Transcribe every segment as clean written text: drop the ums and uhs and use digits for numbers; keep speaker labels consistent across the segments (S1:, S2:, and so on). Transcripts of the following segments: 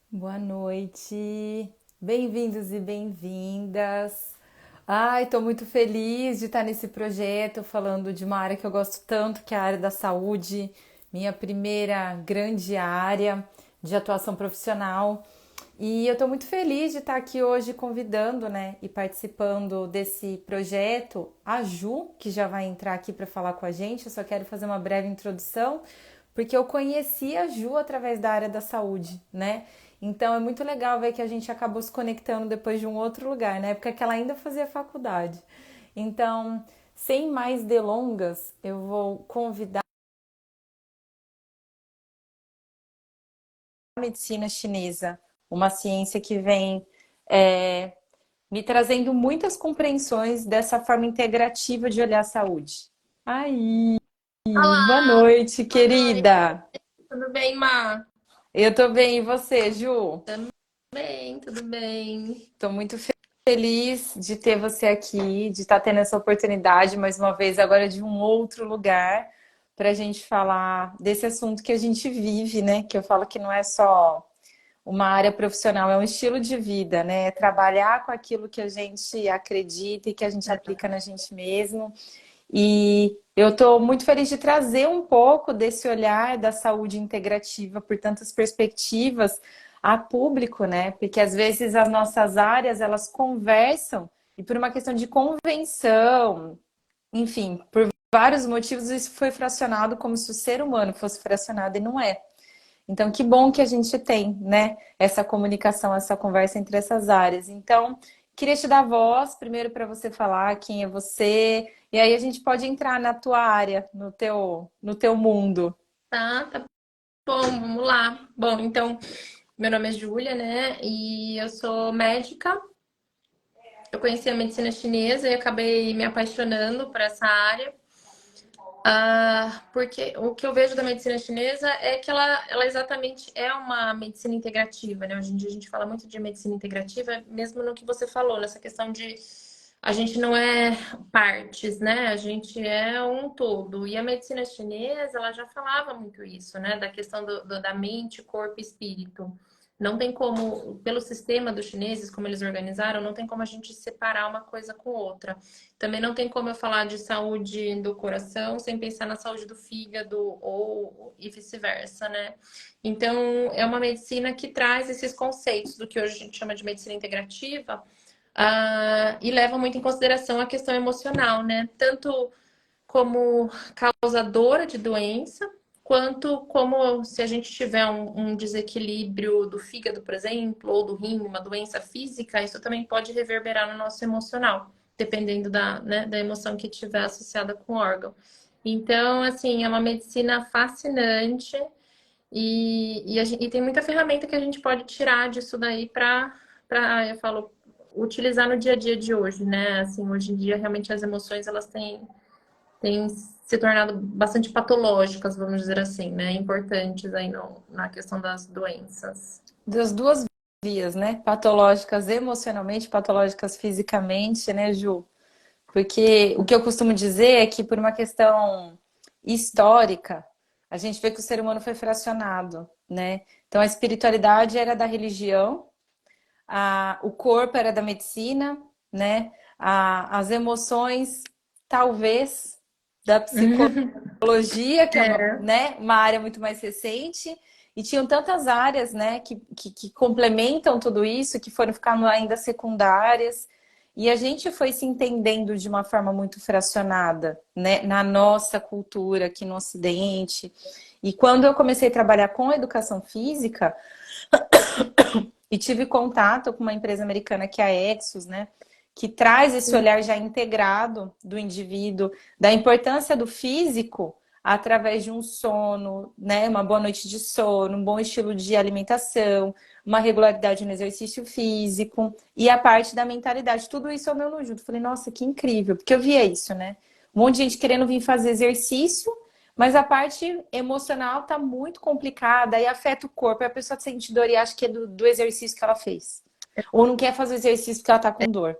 S1: Boa noite, bem-vindos e bem-vindas. Ai, tô muito feliz de estar nesse projeto falando de uma área que eu gosto tanto, que é a área da saúde, minha primeira grande área de atuação profissional. E eu tô muito feliz de estar aqui hoje convidando, né, e participando desse projeto, a Ju, que já vai entrar aqui para falar com a gente. Eu só quero fazer uma breve introdução, porque eu conheci a Ju através da área da saúde, né? Então é muito legal ver que a gente acabou se conectando depois de um outro lugar, na época que ela ainda fazia faculdade. Então, sem mais delongas, eu vou convidar a medicina chinesa, uma ciência que vem é, me trazendo muitas compreensões dessa forma integrativa de olhar a saúde. Aí, boa
S2: Olá,
S1: noite,
S2: boa noite,
S1: querida.
S2: tudo bem, Má?
S1: Eu tô bem, e você, Ju?
S2: Bem, tudo bem.
S1: Estou muito feliz de ter você aqui, de estar tendo essa oportunidade mais uma vez, agora de um outro lugar, para a gente falar desse assunto que a gente vive, né? Que eu falo que não é só uma área profissional, é um estilo de vida, né? É trabalhar com aquilo que a gente acredita e que a gente aplica na gente mesmo. E eu estou muito feliz de trazer um pouco desse olhar da saúde integrativa por tantas perspectivas a público, né? Porque às vezes as nossas áreas elas conversam e por uma questão de convenção, enfim, por vários motivos isso foi fracionado como se o ser humano fosse fracionado e não é. Então, que bom que a gente tem, né, essa comunicação, essa conversa entre essas áreas. Então, queria te dar voz primeiro para você falar quem é você, e aí a gente pode entrar na tua área, no teu mundo.
S2: Tá bom, vamos lá. Bom, então, meu nome é Júlia, né? E eu sou médica. Eu conheci a medicina chinesa e acabei me apaixonando por essa área. Porque o que eu vejo da medicina chinesa é que ela exatamente é uma medicina integrativa, né? Hoje em dia a gente fala muito de medicina integrativa, mesmo no que você falou, nessa questão de a gente não é partes, né? A gente é um todo. E a medicina chinesa, ela já falava muito isso, né? Da questão da mente, corpo e espírito. Não tem como, pelo sistema dos chineses, como eles organizaram, não tem como a gente separar uma coisa com outra. Também não tem como eu falar de saúde do coração sem pensar na saúde do fígado ou e vice-versa, né? Então, é uma medicina que traz esses conceitos do que hoje a gente chama de medicina integrativa, e leva muito em consideração a questão emocional, né? Tanto como causadora de doença, quanto como se a gente tiver um desequilíbrio do fígado, por exemplo, ou do rim, uma doença física, isso também pode reverberar no nosso emocional, dependendo né, da emoção que tiver associada com o órgão. Então, assim, é uma medicina fascinante e tem muita ferramenta que a gente pode tirar disso daí para, eu falo, utilizar no dia a dia de hoje, né? Assim, hoje em dia, realmente, as emoções, elas têm se tornado bastante patológicas, vamos dizer assim, né? Importantes aí na questão das doenças.
S1: Das duas vias, né? Patológicas emocionalmente, patológicas fisicamente, né, Ju? Porque o que eu costumo dizer é que por uma questão histórica, a gente vê que o ser humano foi fracionado, né? Então a espiritualidade era da religião, o corpo era da medicina, né? As emoções, talvez, da psicologia, que é uma,
S2: É.
S1: né, uma área muito mais recente, e tinham tantas áreas, né, que complementam tudo isso, que foram ficando ainda secundárias, e a gente foi se entendendo de uma forma muito fracionada, né, na nossa cultura aqui no Ocidente. E quando eu comecei a trabalhar com educação física, e tive contato com uma empresa americana que é a Exos, né? Que traz esse olhar já integrado do indivíduo, da importância do físico através de um sono, né? Uma boa noite de sono, um bom estilo de alimentação, uma regularidade no exercício físico e a parte da mentalidade. Tudo isso ao meu junto. Falei, nossa, que incrível, porque eu via isso, né? Um monte de gente querendo vir fazer exercício, mas a parte emocional tá muito complicada e afeta o corpo. E a pessoa sente dor e acha que é do exercício que ela fez. Ou não quer fazer o exercício porque ela tá com dor.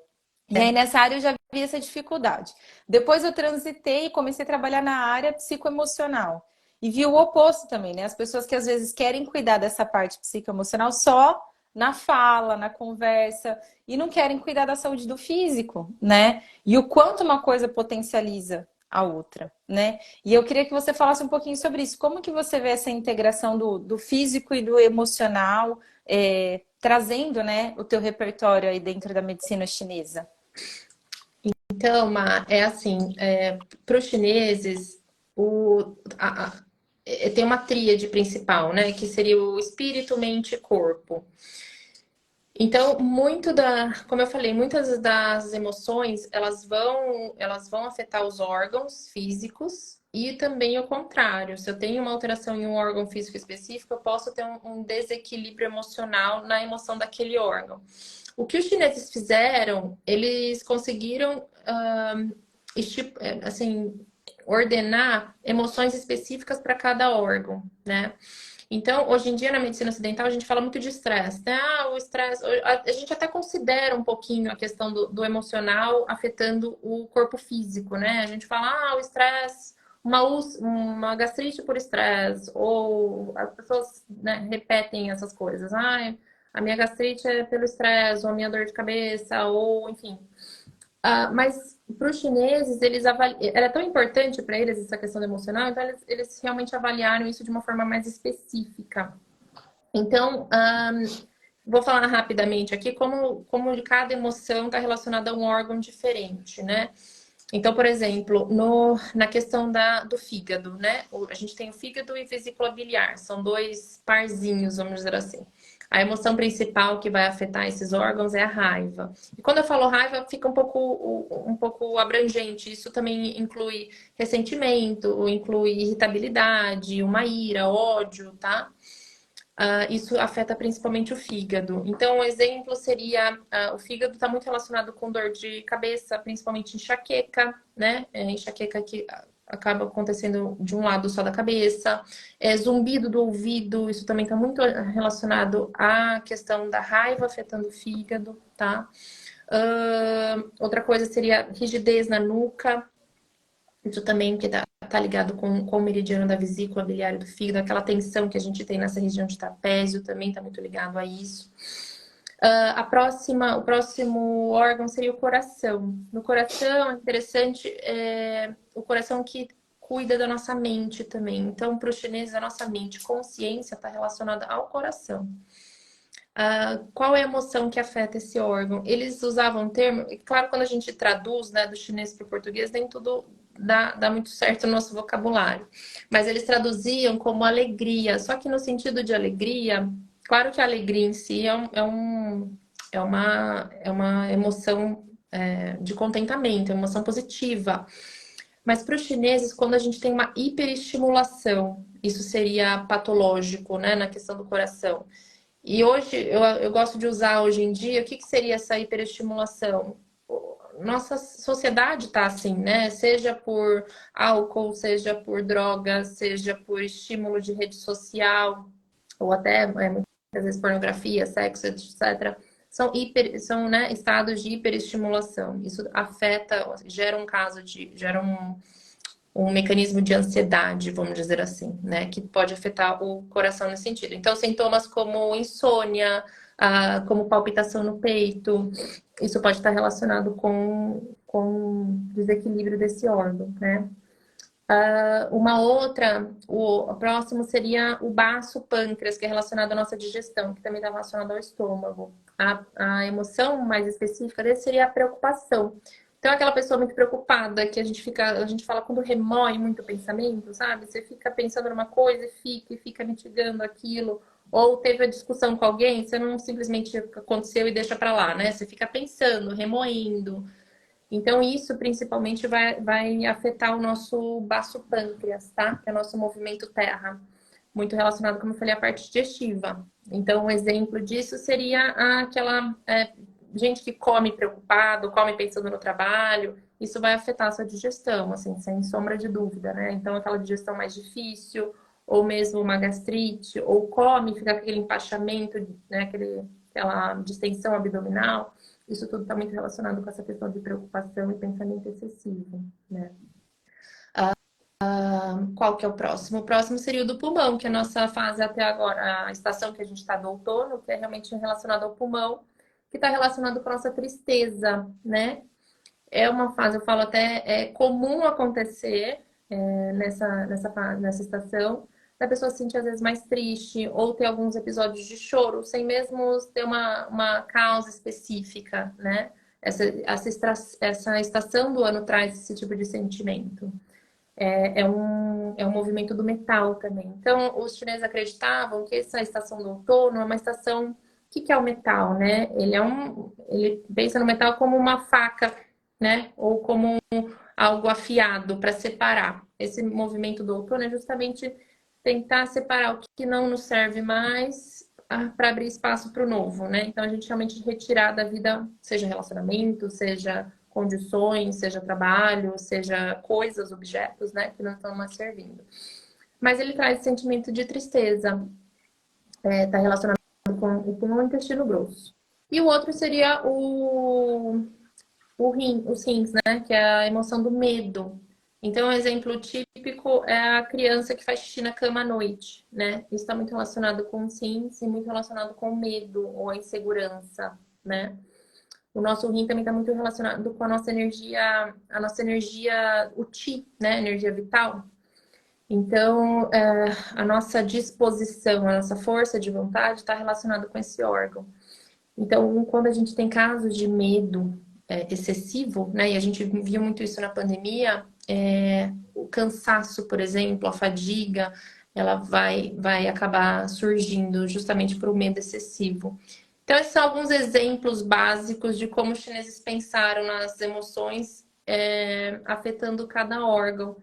S1: E aí nessa área eu já vi essa dificuldade. Depois eu transitei e comecei a trabalhar na área psicoemocional. E vi o oposto também, né? As pessoas que às vezes querem cuidar dessa parte psicoemocional só na fala, na conversa, e não querem cuidar da saúde do físico, né? E o quanto uma coisa potencializa a outra, né? E eu queria que você falasse um pouquinho sobre isso. Como que você vê essa integração do físico e do emocional, trazendo, né, o teu repertório aí dentro da medicina chinesa?
S2: Então, é assim, para os chineses, tem uma tríade principal, né? Que seria o espírito, mente e corpo. Então, como eu falei, muitas das emoções, elas vão afetar os órgãos físicos e também o contrário. Se eu tenho uma alteração em um órgão físico específico, eu posso ter um desequilíbrio emocional na emoção daquele órgão. O que os chineses fizeram, eles conseguiram, assim, ordenar emoções específicas para cada órgão, né? Então, hoje em dia, na medicina ocidental, a gente fala muito de estresse, né? Ah, o estresse... A gente até considera um pouquinho a questão do emocional afetando o corpo físico, né? A gente fala, ah, o estresse, uma gastrite por estresse, ou as pessoas, né, repetem essas coisas. Ah, a minha gastrite é pelo estresse, ou a minha dor de cabeça, ou enfim. Mas para os chineses, era tão importante para eles essa questão emocional, então eles realmente avaliaram isso de uma forma mais específica. Então, vou falar rapidamente aqui como cada emoção está relacionada a um órgão diferente, né? Então, por exemplo, na questão do fígado, né? A gente tem o fígado e vesícula biliar, são dois parzinhos, vamos dizer assim. A emoção principal que vai afetar esses órgãos é a raiva. E quando eu falo raiva, fica um pouco abrangente. Isso também inclui ressentimento, inclui irritabilidade, uma ira, ódio, tá? Isso afeta principalmente o fígado. Então, um exemplo seria, o fígado está muito relacionado com dor de cabeça, principalmente enxaqueca, né? Enxaqueca que acaba acontecendo de um lado só da cabeça. Zumbido do ouvido, isso também está muito relacionado à questão da raiva afetando o fígado, tá? Outra coisa seria rigidez na nuca. Isso também que tá ligado com o meridiano da vesícula biliar e do fígado, aquela tensão que a gente tem nessa região de trapézio também está muito ligado a isso. O próximo órgão seria o coração. No coração, é interessante, o coração que cuida da nossa mente também. Então, para os chineses, a nossa mente, consciência, está relacionada ao coração. Qual é a emoção que afeta esse órgão? Eles usavam um termo, e claro, quando a gente traduz, né, do chinês para o português, nem tudo dá muito certo no nosso vocabulário. Mas eles traduziam como alegria, só que no sentido de alegria, claro que a alegria em si é uma emoção de contentamento, é uma emoção positiva. Mas para os chineses, quando a gente tem uma hiperestimulação, isso seria patológico, né, na questão do coração. E hoje, eu gosto de usar hoje em dia, o que seria essa hiperestimulação? Nossa sociedade está assim, né? Seja por álcool, seja por drogas, seja por estímulo de rede social, ou até muitas vezes pornografia, sexo, etc. São, né, estados de hiperestimulação. Isso afeta, gera um mecanismo de ansiedade, vamos dizer assim, né? Que pode afetar o coração nesse sentido. Então, sintomas como insônia, como palpitação no peito, isso pode estar relacionado com desequilíbrio desse órgão, né? O próximo seria o baço pâncreas, que é relacionado à nossa digestão, que também está relacionado ao estômago. A emoção mais específica desse seria a preocupação. Então, aquela pessoa muito preocupada, que a gente fala quando remói muito pensamento, sabe? Você fica pensando numa coisa e fica mitigando aquilo. Ou teve a discussão com alguém, você não simplesmente aconteceu e deixa pra lá, né? Você fica pensando, remoendo. Então, isso principalmente vai afetar o nosso baço pâncreas, tá? Que é o nosso movimento terra. Muito relacionado, como eu falei, à parte digestiva. Então, um exemplo disso seria aquela gente que come preocupado, come pensando no trabalho. Isso vai afetar a sua digestão, assim, sem sombra de dúvida, né? Então, aquela digestão mais difícil, ou mesmo uma gastrite, ou come, fica com aquele empachamento, né? Aquela distensão abdominal. Isso tudo está muito relacionado com essa questão de preocupação e pensamento excessivo, né? Qual que é o próximo? O próximo seria o do pulmão, que é a nossa fase até agora, a estação que a gente está do outono, que é realmente relacionada ao pulmão, que está relacionado com a nossa tristeza, né? É uma fase, eu falo até, é comum acontecer nessa estação, da pessoa se sentir às vezes mais triste, ou ter alguns episódios de choro, sem mesmo ter uma causa específica, né? Essa estação do ano traz esse tipo de sentimento. É um movimento do metal também. Então, os chineses acreditavam que essa estação do outono é uma estação. O que que é o metal, né? Ele pensa no metal como uma faca, né? Ou como algo afiado para separar. Esse movimento do outono é justamente tentar separar o que não nos serve mais para abrir espaço para o novo, né? Então, a gente realmente retirar da vida, seja relacionamento, seja condições, seja trabalho, seja coisas, objetos, né, que não estão mais servindo. Mas ele traz sentimento de tristeza, está relacionado com o intestino grosso. E o outro seria os rins, né, que é a emoção do medo. Então, um exemplo típico é a criança que faz xixi na cama à noite, né? Isso está muito relacionado com os rins e muito relacionado com o medo ou a insegurança, né? O nosso rim também está muito relacionado com a nossa energia, o Qi, né? Energia vital. Então, a nossa disposição, a nossa força de vontade está relacionada com esse órgão. Então, quando a gente tem casos de medo excessivo, né? E a gente viu muito isso na pandemia, o cansaço, por exemplo, a fadiga, ela vai acabar surgindo justamente por um medo excessivo. Então, esses são alguns exemplos básicos de como os chineses pensaram nas emoções afetando cada órgão.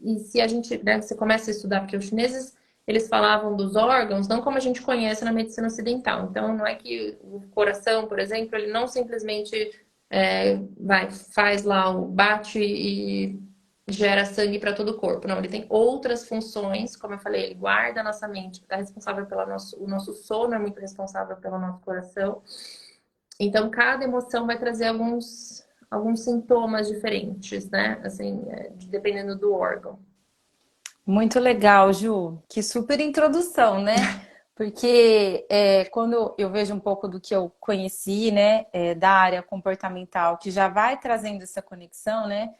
S2: E se a gente, né, você começa a estudar, porque os chineses, eles falavam dos órgãos não como a gente conhece na medicina ocidental. Então, não é que o coração, por exemplo, ele não simplesmente faz lá o bate e gera sangue para todo o corpo. Não, ele tem outras funções, como eu falei, ele guarda a nossa mente, está responsável o nosso sono é muito responsável pelo nosso coração. Então, cada emoção vai trazer alguns sintomas diferentes, né? Assim, dependendo do órgão.
S1: Muito legal, Ju. Que super introdução, né? Porque quando eu vejo um pouco do que eu conheci, né, da área comportamental, que já vai trazendo essa conexão, né,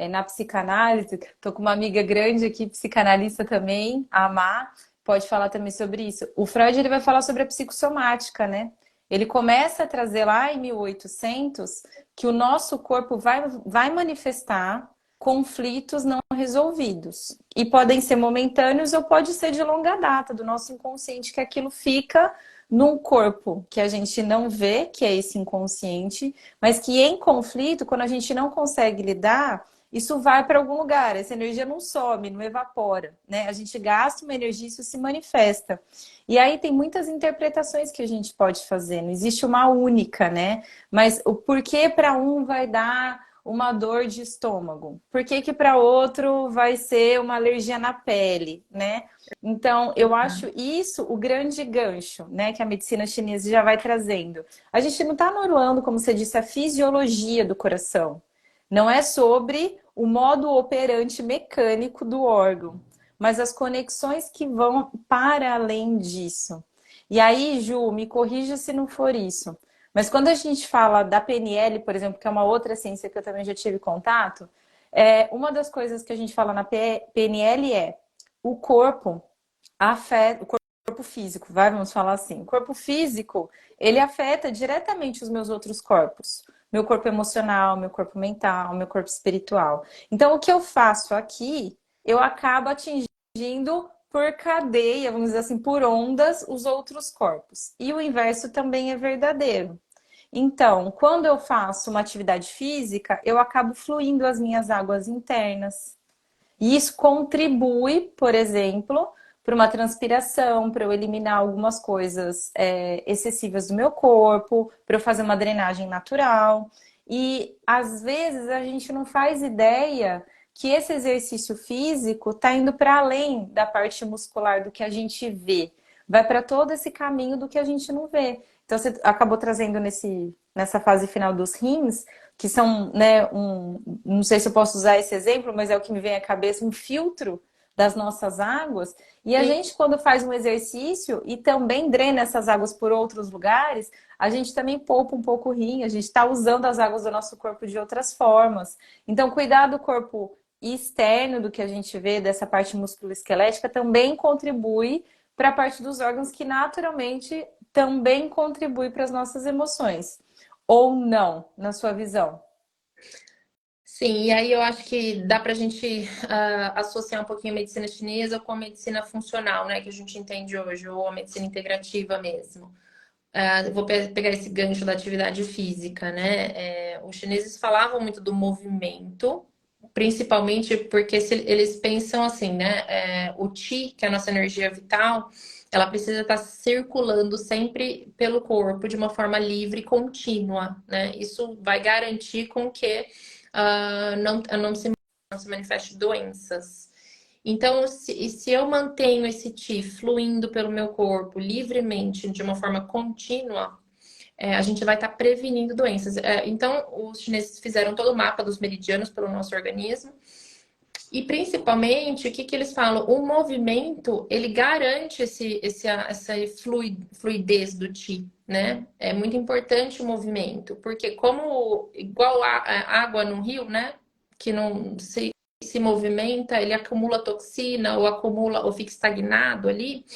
S1: na psicanálise, tô com uma amiga grande aqui, psicanalista também, a Má, pode falar também sobre isso. O Freud, ele vai falar sobre a psicossomática, né? Ele começa a trazer lá em 1800 que o nosso corpo vai manifestar conflitos não resolvidos. E podem ser momentâneos ou pode ser de longa data, do nosso inconsciente, que aquilo fica num corpo que a gente não vê, que é esse inconsciente, mas que em conflito, quando a gente não consegue lidar, isso vai para algum lugar, essa energia não some, não evapora, né? A gente gasta uma energia e isso se manifesta. E aí tem muitas interpretações que a gente pode fazer, não existe uma única, né? Mas o porquê para um vai dar uma dor de estômago? Por que que para outro vai ser uma alergia na pele, né? Então, eu acho isso o grande gancho, né, que a medicina chinesa já vai trazendo. A gente não está anulando, como você disse, a fisiologia do coração. Não é sobre o modo operante mecânico do órgão, mas as conexões que vão para além disso. E aí, Ju, me corrija se não for isso. Mas quando a gente fala da PNL, por exemplo, que é uma outra ciência que eu também já tive contato, uma das coisas que a gente fala na PNL é o corpo afeta, o corpo físico, vamos falar assim. O corpo físico, ele afeta diretamente os meus outros corpos. Meu corpo emocional, meu corpo mental, meu corpo espiritual. Então, o que eu faço aqui, eu acabo atingindo por cadeia, vamos dizer assim, por ondas, os outros corpos. E o inverso também é verdadeiro. Então, quando eu faço uma atividade física, eu acabo fluindo as minhas águas internas. E isso contribui, por exemplo, para uma transpiração, para eu eliminar algumas coisas excessivas do meu corpo, para eu fazer uma drenagem natural. E às vezes a gente não faz ideia que esse exercício físico está indo para além da parte muscular do que a gente vê. Vai para todo esse caminho do que a gente não vê. Então, você acabou trazendo nessa fase final dos rins, que são, né, não sei se eu posso usar esse exemplo, mas é o que me vem à cabeça, um filtro das nossas águas. E a
S2: Sim.
S1: gente, quando faz um exercício e também drena essas águas por outros lugares, a gente também poupa um pouco o rim, a gente está usando as águas do nosso corpo de outras formas. Então, cuidar do corpo externo, do que a gente vê, dessa parte musculoesquelética, também contribui para a parte dos órgãos que naturalmente também contribui para as nossas emoções. Ou não, na sua visão?
S2: Sim, e aí eu acho que dá para a gente associar um pouquinho a medicina chinesa com a medicina funcional, né, que a gente entende hoje, ou a medicina integrativa mesmo. Eu vou pegar esse gancho da atividade física, né? Os chineses falavam muito do movimento, principalmente porque eles pensam assim, né? O qi, que é a nossa energia vital, ela precisa estar circulando sempre pelo corpo de uma forma livre e contínua, né? Isso vai garantir com que não se manifeste doenças. Então, se eu mantenho esse Qi fluindo pelo meu corpo livremente, de uma forma contínua, a gente vai estar prevenindo doenças. Então, os chineses fizeram todo o mapa dos meridianos pelo nosso organismo. E, principalmente, o que, que eles falam? O movimento, ele garante essa fluidez do Qi, né? É muito importante o movimento, porque como, igual a água no rio, né? Que não se movimenta, ele acumula toxina ou acumula ou fica estagnado ali.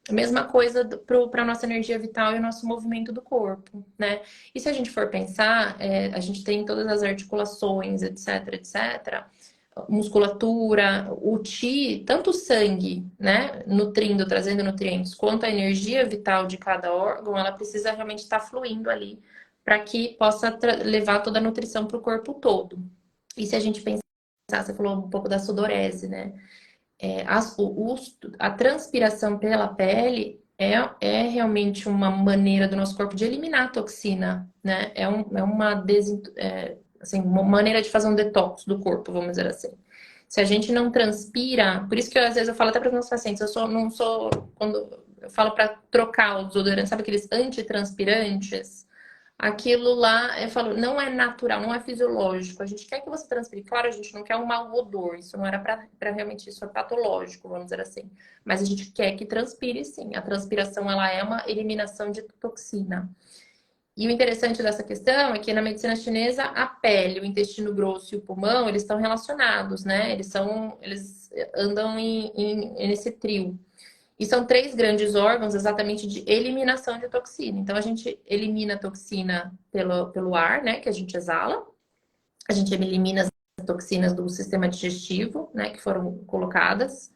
S2: A mesma coisa para a nossa energia vital e o nosso movimento do corpo, né? E se a gente for pensar, a gente tem todas as articulações, etc, etc, musculatura, o Qi, tanto o sangue, né, nutrindo, trazendo nutrientes, quanto a energia vital de cada órgão, ela precisa realmente estar fluindo ali para que possa levar toda a nutrição para o corpo todo. E se a gente pensar, você falou um pouco da sudorese, né? A transpiração pela pele é realmente uma maneira do nosso corpo de eliminar a toxina, né? Assim, uma maneira de fazer um detox do corpo, vamos dizer assim. Se a gente não transpira, por isso que às vezes eu falo até para os meus pacientes, não sou, quando eu falo para trocar os desodorantes, sabe aqueles antitranspirantes? Aquilo lá, eu falo, não é natural, não é fisiológico. A gente quer que você transpire. Claro, a gente não quer um mau odor. Isso não era para realmente, isso é patológico, vamos dizer assim. Mas a gente quer que transpire, sim. A transpiração, ela é uma eliminação de toxina. E o interessante dessa questão é que na medicina chinesa, a pele, o intestino grosso e o pulmão, eles estão relacionados, né? Eles andam nesse trio. E são três grandes órgãos exatamente de eliminação de toxina. Então, a gente elimina a toxina pelo ar, né, que a gente exala. A gente elimina as toxinas do sistema digestivo, né, que foram colocadas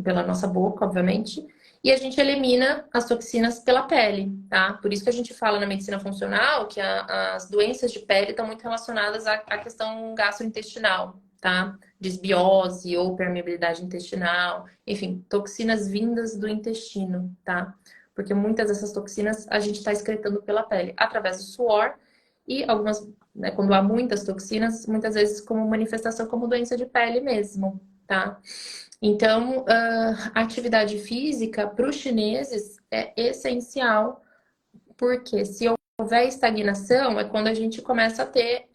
S2: pela nossa boca, obviamente. E a gente elimina as toxinas pela pele, tá? Por isso que a gente fala na medicina funcional que as doenças de pele estão muito relacionadas à questão gastrointestinal, tá? Desbiose ou permeabilidade intestinal, enfim, toxinas vindas do intestino, tá? Porque muitas dessas toxinas a gente está excretando pela pele, através do suor e algumas, né, quando há muitas toxinas, muitas vezes como manifestação como doença de pele mesmo, tá? Então, a atividade física para os chineses é essencial, porque se houver estagnação, é quando a gente começa a ter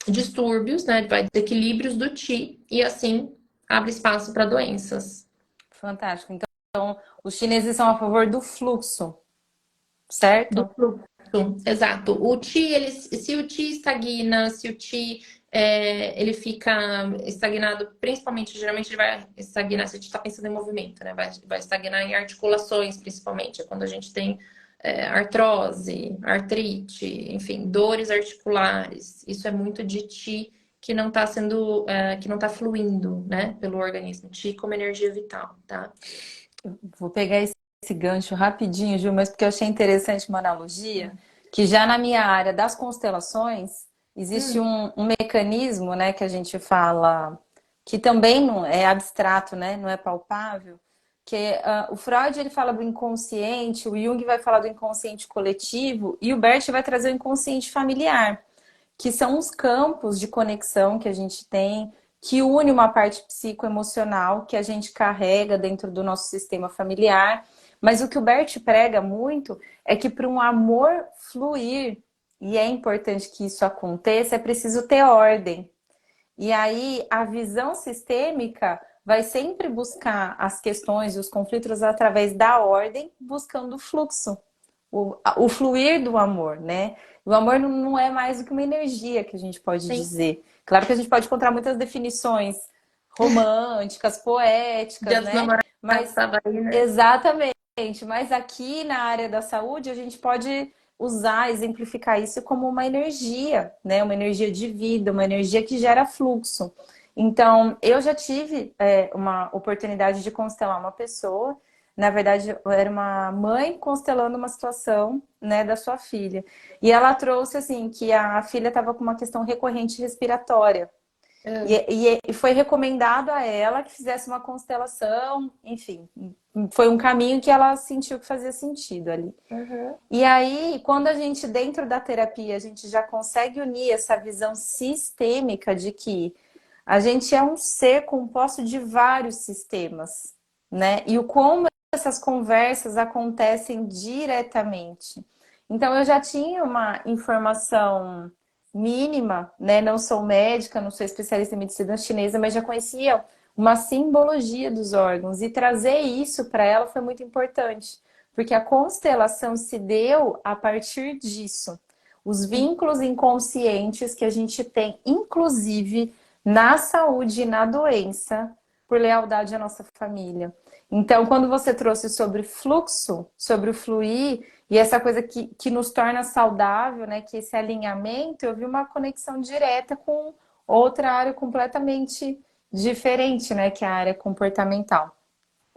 S2: distúrbios, né, desequilíbrios do Qi, e assim abre espaço para doenças.
S1: Fantástico. Então, os chineses são a favor do fluxo,
S2: Do
S1: certo?
S2: fluxo, exato. O Qi, se o Qi estagna, se o Qi ele fica estagnado, principalmente, geralmente ele vai estagnar, se a gente está pensando em movimento, né? Vai estagnar em articulações, principalmente, é quando a gente tem artrose, artrite, enfim, dores articulares. Isso é muito de Qi que não está que não está fluindo, né, pelo organismo. Qi como energia vital, tá?
S1: Vou pegar esse gancho rapidinho, Ju, mas porque eu achei interessante uma analogia, que já na minha área das constelações, existe
S2: Hum,
S1: um mecanismo, né, que a gente fala, que também não é abstrato, né, não é palpável, que o Freud ele fala do inconsciente, o Jung vai falar do inconsciente coletivo e o Bert vai trazer o inconsciente familiar, que são os campos de conexão que a gente tem, que une uma parte psicoemocional que a gente carrega dentro do nosso sistema familiar, Mas o que o Bert prega muito é que para um amor fluir, e é importante que isso aconteça, é preciso ter ordem. E aí a visão sistêmica vai sempre buscar as questões e os conflitos através da ordem, buscando o fluxo, o fluir do amor, né? O amor não é mais do que uma energia que a gente pode
S2: Sim.
S1: dizer. Claro que a gente pode encontrar muitas definições românticas, poéticas,
S2: Dia dos
S1: né?
S2: Namorados
S1: Mas
S2: estava aí, né?
S1: exatamente. Mas aqui na área da saúde a gente pode usar, exemplificar isso como uma energia, né? Uma energia de vida, uma energia que gera fluxo. Então, eu já tive uma oportunidade de constelar uma pessoa. Na verdade, era uma mãe constelando uma situação, né, da sua filha. E ela trouxe assim que a filha estava com uma questão recorrente respiratória.
S2: É.
S1: E foi recomendado a ela que fizesse uma constelação, enfim, foi um caminho que ela sentiu que fazia sentido ali.
S2: Uhum.
S1: E aí, quando a gente, dentro da terapia, a gente já consegue unir essa visão sistêmica de que a gente é um ser composto de vários sistemas, né? E o como essas conversas acontecem diretamente. Então, eu já tinha uma informação mínima, né? Não sou médica, não sou especialista em medicina chinesa, mas já conhecia uma simbologia dos órgãos. E trazer isso para ela foi muito importante, porque a constelação se deu a partir disso. Os vínculos inconscientes que a gente tem, inclusive na saúde e na doença, por lealdade à nossa família. Então, quando você trouxe sobre fluxo, sobre o fluir, e essa coisa que nos torna saudável, né? Que esse alinhamento, eu vi uma conexão direta com outra área completamente diferente, né? Que é a área comportamental.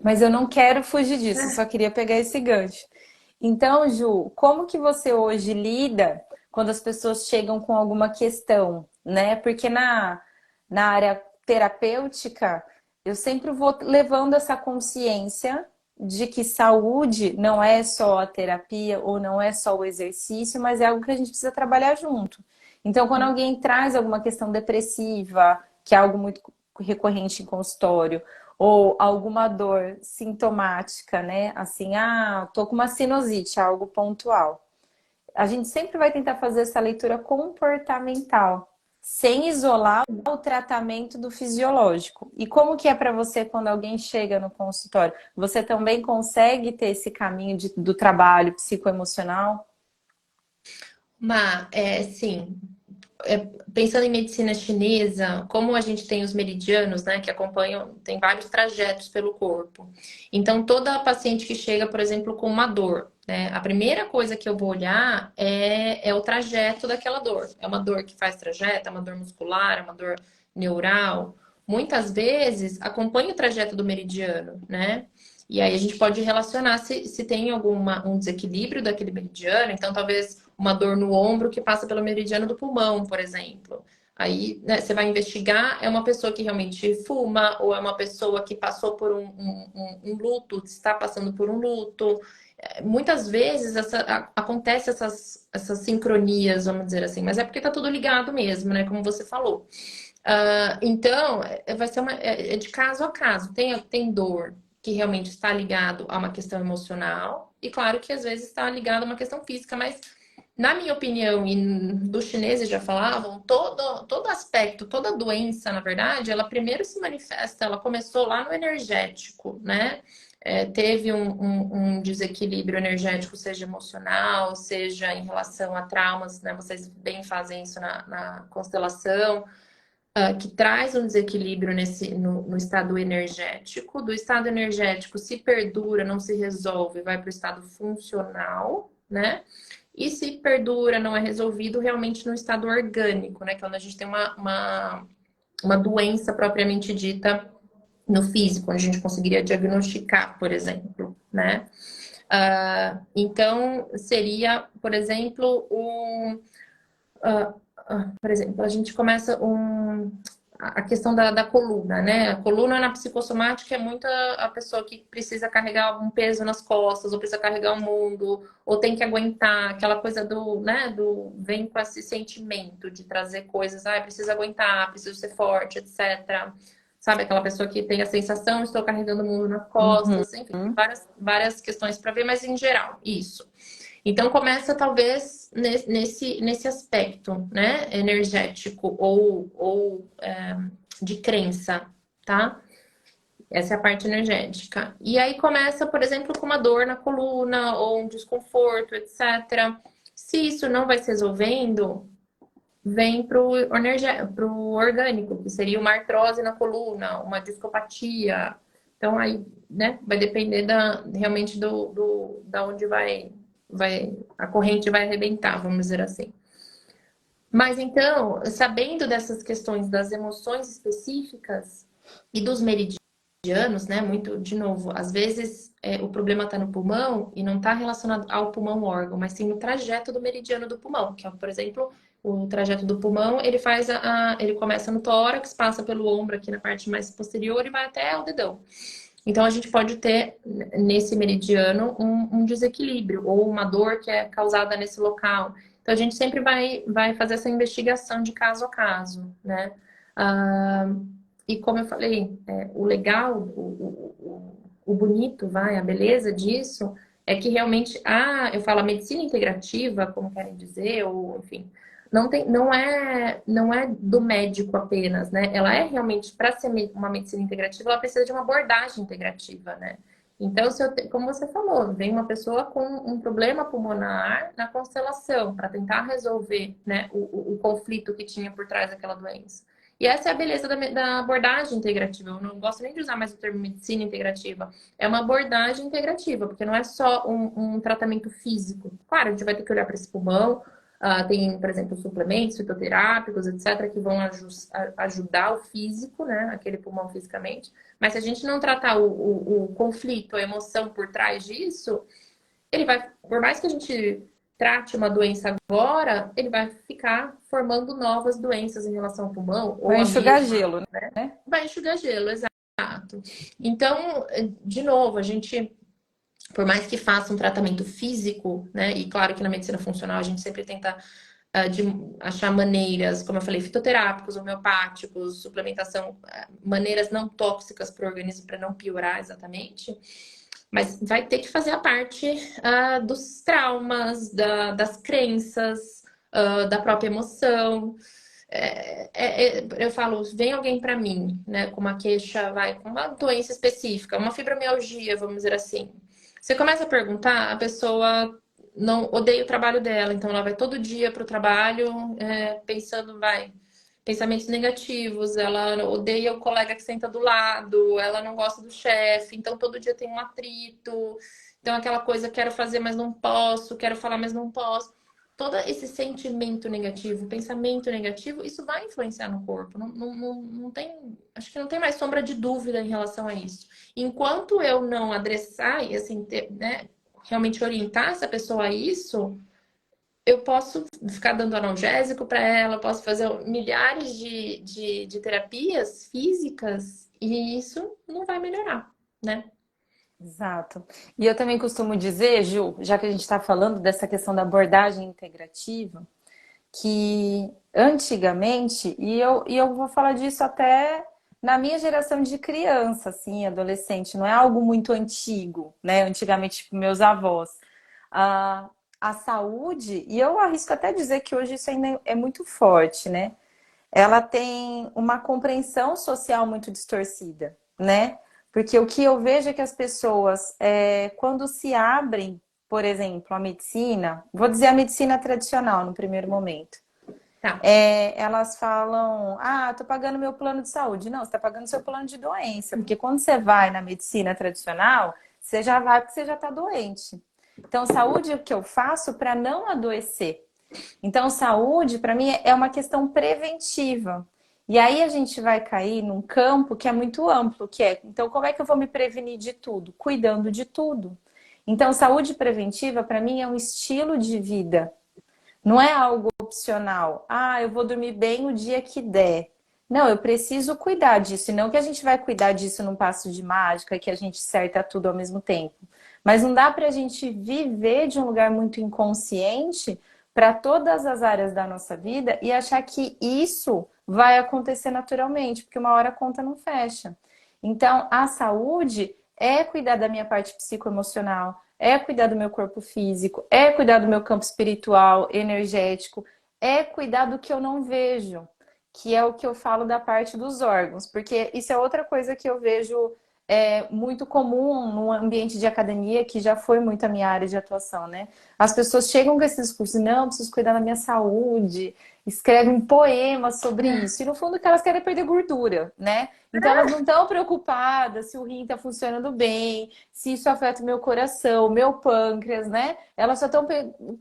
S1: Mas eu não quero fugir disso, só queria pegar esse gancho. Então, Ju, como que você hoje lida quando as pessoas chegam com alguma questão, né? Porque na área terapêutica, eu sempre vou levando essa consciência de que saúde não é só a terapia ou não é só o exercício, mas é algo que a gente precisa trabalhar junto. Então, quando alguém traz alguma questão depressiva, que é algo muito recorrente em consultório, ou alguma dor sintomática, né? Assim, tô com uma sinusite, algo pontual. A gente sempre vai tentar fazer essa leitura comportamental, sem isolar o tratamento do fisiológico. E como que é para você quando alguém chega no consultório? Você também consegue ter esse caminho do trabalho psicoemocional?
S2: Sim. Pensando em medicina chinesa, como a gente tem os meridianos, né, que acompanham, tem vários trajetos pelo corpo. Então, toda paciente que chega, por exemplo, com uma dor, né, a primeira coisa que eu vou olhar é o trajeto daquela dor. É uma dor que faz trajeto, é uma dor muscular, é uma dor neural. Muitas vezes acompanha o trajeto do meridiano, né? E aí a gente pode relacionar se tem um desequilíbrio daquele meridiano, então talvez uma dor no ombro que passa pelo meridiano do pulmão, por exemplo. Aí, né, você vai investigar, é uma pessoa que realmente fuma, ou é uma pessoa que passou por um luto, está passando por um luto. Muitas vezes acontece essas sincronias, vamos dizer assim, mas é porque tá tudo ligado mesmo, né? Como você falou. Então, vai ser é de caso a caso. Tem dor que realmente está ligado a uma questão emocional, e claro que às vezes está ligado a uma questão física, mas na minha opinião, e dos chineses já falavam, todo aspecto, toda doença, na verdade, ela primeiro se manifesta, ela começou lá no energético, né? Teve um desequilíbrio energético, seja emocional, seja em relação a traumas, né? Vocês bem fazem isso na constelação, que traz um desequilíbrio no estado energético. Do estado energético, se perdura, não se resolve, vai para o estado funcional, né? E se perdura, não é resolvido, realmente no estado orgânico, né? Que é quando a gente tem uma doença propriamente dita no físico, onde a gente conseguiria diagnosticar, por exemplo, né? Então, seria, por exemplo, por exemplo, a gente começa a questão da coluna, né? A coluna na psicossomática é muito a pessoa que precisa carregar algum peso nas costas, ou precisa carregar o mundo, ou tem que aguentar aquela coisa né, vem com esse sentimento de trazer coisas, precisa aguentar, preciso ser forte, etc. Sabe, aquela pessoa que tem a sensação, estou carregando o mundo nas
S1: Uhum.
S2: costas, enfim, tem várias questões para ver, mas em geral, isso. Então começa talvez nesse aspecto, né, energético ou de crença, tá? Essa é a parte energética. E aí começa, por exemplo, com uma dor na coluna ou um desconforto, etc. Se isso não vai se resolvendo, vem pro orgânico, que seria uma artrose na coluna, uma discopatia. Então aí, né, vai depender realmente da onde a corrente vai arrebentar, vamos dizer assim. Mas então, sabendo dessas questões das emoções específicas e dos meridianos, né? Muito, de novo, às vezes o problema está no pulmão e não está relacionado ao pulmão órgão, mas sim no trajeto do meridiano do pulmão, que é, por exemplo, o trajeto do pulmão, ele faz ele começa no tórax, passa pelo ombro aqui na parte mais posterior e vai até o dedão. Então a gente pode ter nesse meridiano um desequilíbrio ou uma dor que é causada nesse local. Então a gente sempre vai fazer essa investigação de caso a caso, né? E como eu falei, o legal, o bonito, a beleza disso é que realmente, eu falo a medicina integrativa, como querem dizer, ou enfim, não é do médico apenas, né? Ela é realmente, para ser uma medicina integrativa, ela precisa de uma abordagem integrativa, né? Então, como você falou, vem uma pessoa com um problema pulmonar na constelação para tentar resolver, né, o conflito que tinha por trás daquela doença. E essa é a beleza da abordagem integrativa. Eu não gosto nem de usar mais o termo medicina integrativa. É uma abordagem integrativa, porque não é só um tratamento físico. Claro, a gente vai ter que olhar para esse pulmão. Tem, por exemplo, suplementos fitoterápicos, etc., que vão ajudar o físico, né? Aquele pulmão fisicamente. Mas se a gente não tratar o conflito, a emoção por trás disso, ele vai, por mais que a gente trate uma doença agora, ele vai ficar formando novas doenças em relação ao pulmão, ou
S1: Vai
S2: a
S1: enxugar
S2: mesma,
S1: gelo,
S2: né?
S1: né?
S2: Vai enxugar gelo, exato. Então, de novo, a gente, por mais que faça um tratamento físico, né? E claro que na medicina funcional a gente sempre tenta de achar maneiras, como eu falei, fitoterápicos, homeopáticos, suplementação, maneiras não tóxicas para o organismo para não piorar exatamente. Mas vai ter que fazer a parte dos traumas, das crenças, da própria emoção. Eu falo, vem alguém para mim, né, com uma queixa, com uma doença específica, uma fibromialgia, vamos dizer assim. Você começa a perguntar, a pessoa não odeia o trabalho dela, então ela vai todo dia para o trabalho pensando, pensamentos negativos, ela odeia o colega que senta do lado, ela não gosta do chefe, então todo dia tem um atrito, então aquela coisa, quero fazer, mas não posso, quero falar, mas não posso. Todo esse sentimento negativo, pensamento negativo, isso vai influenciar no corpo. Não tem, acho que não tem mais sombra de dúvida em relação a isso. Enquanto eu não adressar e assim, né, realmente orientar essa pessoa a isso, eu posso ficar dando analgésico para ela, posso fazer milhares de terapias físicas e isso não vai melhorar, né?
S1: Exato. E eu também costumo dizer, Ju, já que a gente está falando dessa questão da abordagem integrativa, que antigamente, e eu vou falar disso até na minha geração de criança, assim, adolescente, não é algo muito antigo, né? Antigamente, tipo, meus avós. A saúde, e eu arrisco até dizer que hoje isso ainda é muito forte, né? Ela tem uma compreensão social muito distorcida, né? Porque o que eu vejo é que as pessoas, quando se abrem, por exemplo, a medicina, vou dizer a medicina tradicional no primeiro momento,
S2: Tá.
S1: elas falam, tô pagando meu plano de saúde. Não, você está pagando seu plano de doença, porque quando você vai na medicina tradicional, você já vai porque você já está doente. Então, saúde é o que eu faço para não adoecer. Então, saúde, para mim, é uma questão preventiva. E aí a gente vai cair num campo que é muito amplo, que é, então, como é que eu vou me prevenir de tudo? Cuidando de tudo. Então, saúde preventiva, para mim, é um estilo de vida. Não é algo opcional. Eu vou dormir bem o dia que der. Não, eu preciso cuidar disso. E não que a gente vai cuidar disso num passo de mágica, que a gente acerta tudo ao mesmo tempo. Mas não dá para a gente viver de um lugar muito inconsciente para todas as áreas da nossa vida e achar que isso vai acontecer naturalmente, porque uma hora a conta não fecha. Então, a saúde é cuidar da minha parte psicoemocional, é cuidar do meu corpo físico, é cuidar do meu campo espiritual, energético, é cuidar do que eu não vejo, que é o que eu falo da parte dos órgãos, porque isso é outra coisa que eu vejo muito comum no ambiente de academia, que já foi muito a minha área de atuação, né? As pessoas chegam com esses discursos, não, preciso cuidar da minha saúde, escrevem um poema sobre isso, e no fundo que elas querem perder gordura, né? Então elas não estão preocupadas se o rim está funcionando bem, se isso afeta o meu coração, o meu pâncreas, né? Elas só estão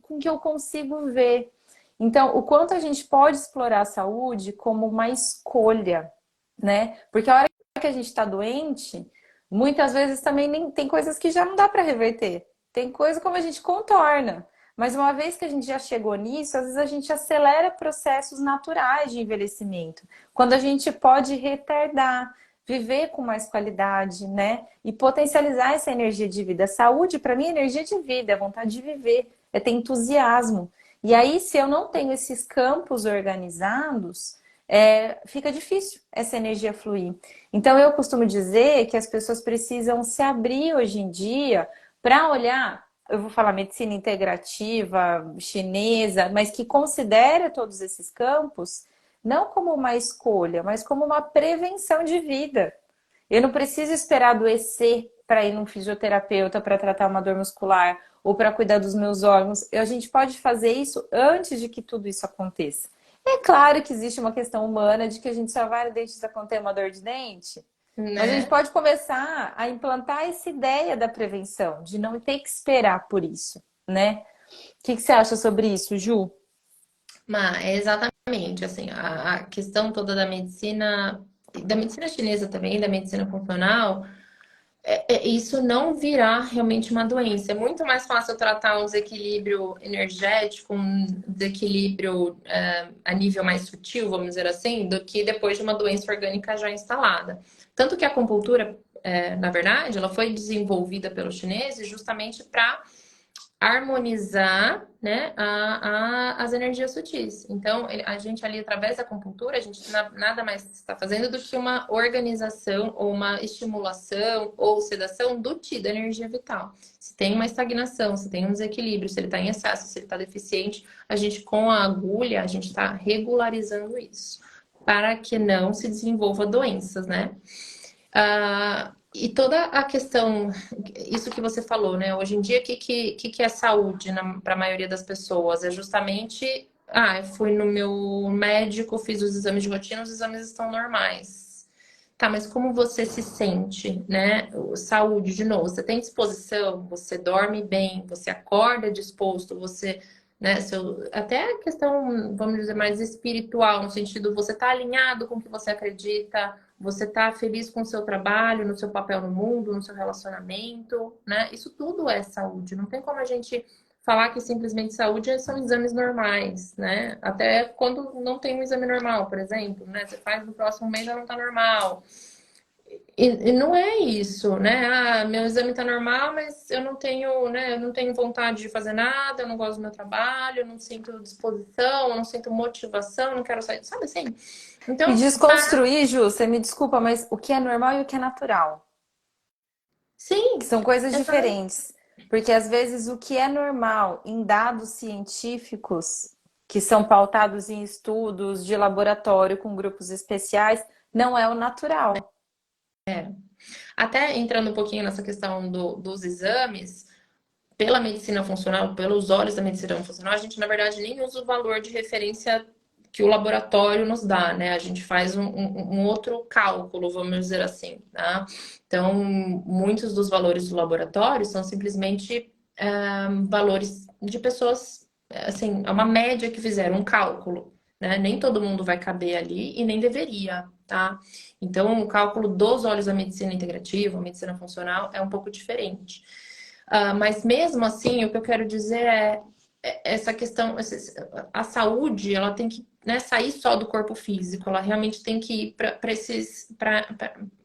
S1: com o que eu consigo ver. Então, o quanto a gente pode explorar a saúde como uma escolha, né? Porque a hora que a gente está doente, muitas vezes também nem, tem coisas que já não dá para reverter. Tem coisa como a gente contorna. Mas uma vez que a gente já chegou nisso, às vezes a gente acelera processos naturais de envelhecimento. Quando a gente pode retardar, viver com mais qualidade, né? E potencializar essa energia de vida. Saúde, para mim, é energia de vida, é vontade de viver, é ter entusiasmo. E aí, se eu não tenho esses campos organizados, fica difícil essa energia fluir. Então, eu costumo dizer que as pessoas precisam se abrir hoje em dia para olhar, eu vou falar medicina integrativa, chinesa, mas que considera todos esses campos não como uma escolha, mas como uma prevenção de vida. Eu não preciso esperar adoecer para ir num fisioterapeuta para tratar uma dor muscular ou para cuidar dos meus órgãos. A gente pode fazer isso antes de que tudo isso aconteça. É claro que existe uma questão humana de que a gente só vai no dentista quando tem uma dor de dente, mas a gente
S2: Né?
S1: pode começar a implantar essa ideia da prevenção, de não ter que esperar por isso, né? O que você acha sobre isso, Ju?
S2: Mas é exatamente assim, a questão toda da medicina chinesa também, da medicina funcional, isso não virá realmente uma doença. É muito mais fácil tratar um desequilíbrio energético, um desequilíbrio a nível mais sutil, vamos dizer assim, do que depois de uma doença orgânica já instalada. Tanto que a acupuntura, na verdade, ela foi desenvolvida pelos chineses justamente para harmonizar, né, as energias sutis. Então, a gente ali, através da acupuntura, a gente nada mais está fazendo do que uma organização ou uma estimulação ou sedação do Ti, da energia vital. Se tem uma estagnação, se tem um desequilíbrio, se ele está em excesso, se ele está deficiente, a gente, com a agulha, a gente está regularizando isso, para que não se desenvolva doenças, né? E toda a questão, isso que você falou, né? Hoje em dia, o que é saúde para a maioria das pessoas? É justamente, eu fui no meu médico, fiz os exames de rotina, os exames estão normais. Tá, mas como você se sente, né? Saúde, de novo, você tem disposição, você dorme bem, você acorda disposto, você, né? Até a questão, vamos dizer, mais espiritual, no sentido, você tá alinhado com o que você acredita, você tá feliz com o seu trabalho, no seu papel no mundo, no seu relacionamento, né? Isso tudo é saúde. Não tem como a gente falar que simplesmente saúde são exames normais, né? Até quando não tem um exame normal, por exemplo, né? Você faz no próximo mês já não tá normal. E não é isso, né? Meu exame tá normal, mas eu não tenho, né? Eu não tenho vontade de fazer nada, eu não gosto do meu trabalho, eu não sinto disposição, eu não sinto motivação, eu não quero sair, sabe assim?
S1: E
S2: Então,
S1: desconstruir, Ju, você me desculpa, mas o que é normal e o que é natural? Que
S2: sim,
S1: são coisas
S2: exato.
S1: diferentes. Porque às vezes o que é normal em dados científicos, que são pautados em estudos de laboratório com grupos especiais, não é o natural.
S2: Até entrando um pouquinho nessa questão dos exames, pela medicina funcional, pelos olhos da medicina funcional, a gente, na verdade, nem usa o valor de referência que o laboratório nos dá, né? A gente faz um outro cálculo, vamos dizer assim, tá? Então, muitos dos valores do laboratório são simplesmente valores de pessoas, assim, é uma média que fizeram um cálculo, né? Nem todo mundo vai caber ali e nem deveria, tá? Então, o cálculo dos olhos da medicina integrativa, a medicina funcional, é um pouco diferente. Mas mesmo assim, o que eu quero dizer essa questão, a saúde, ela tem que, né, sair só do corpo físico, ela realmente tem que ir para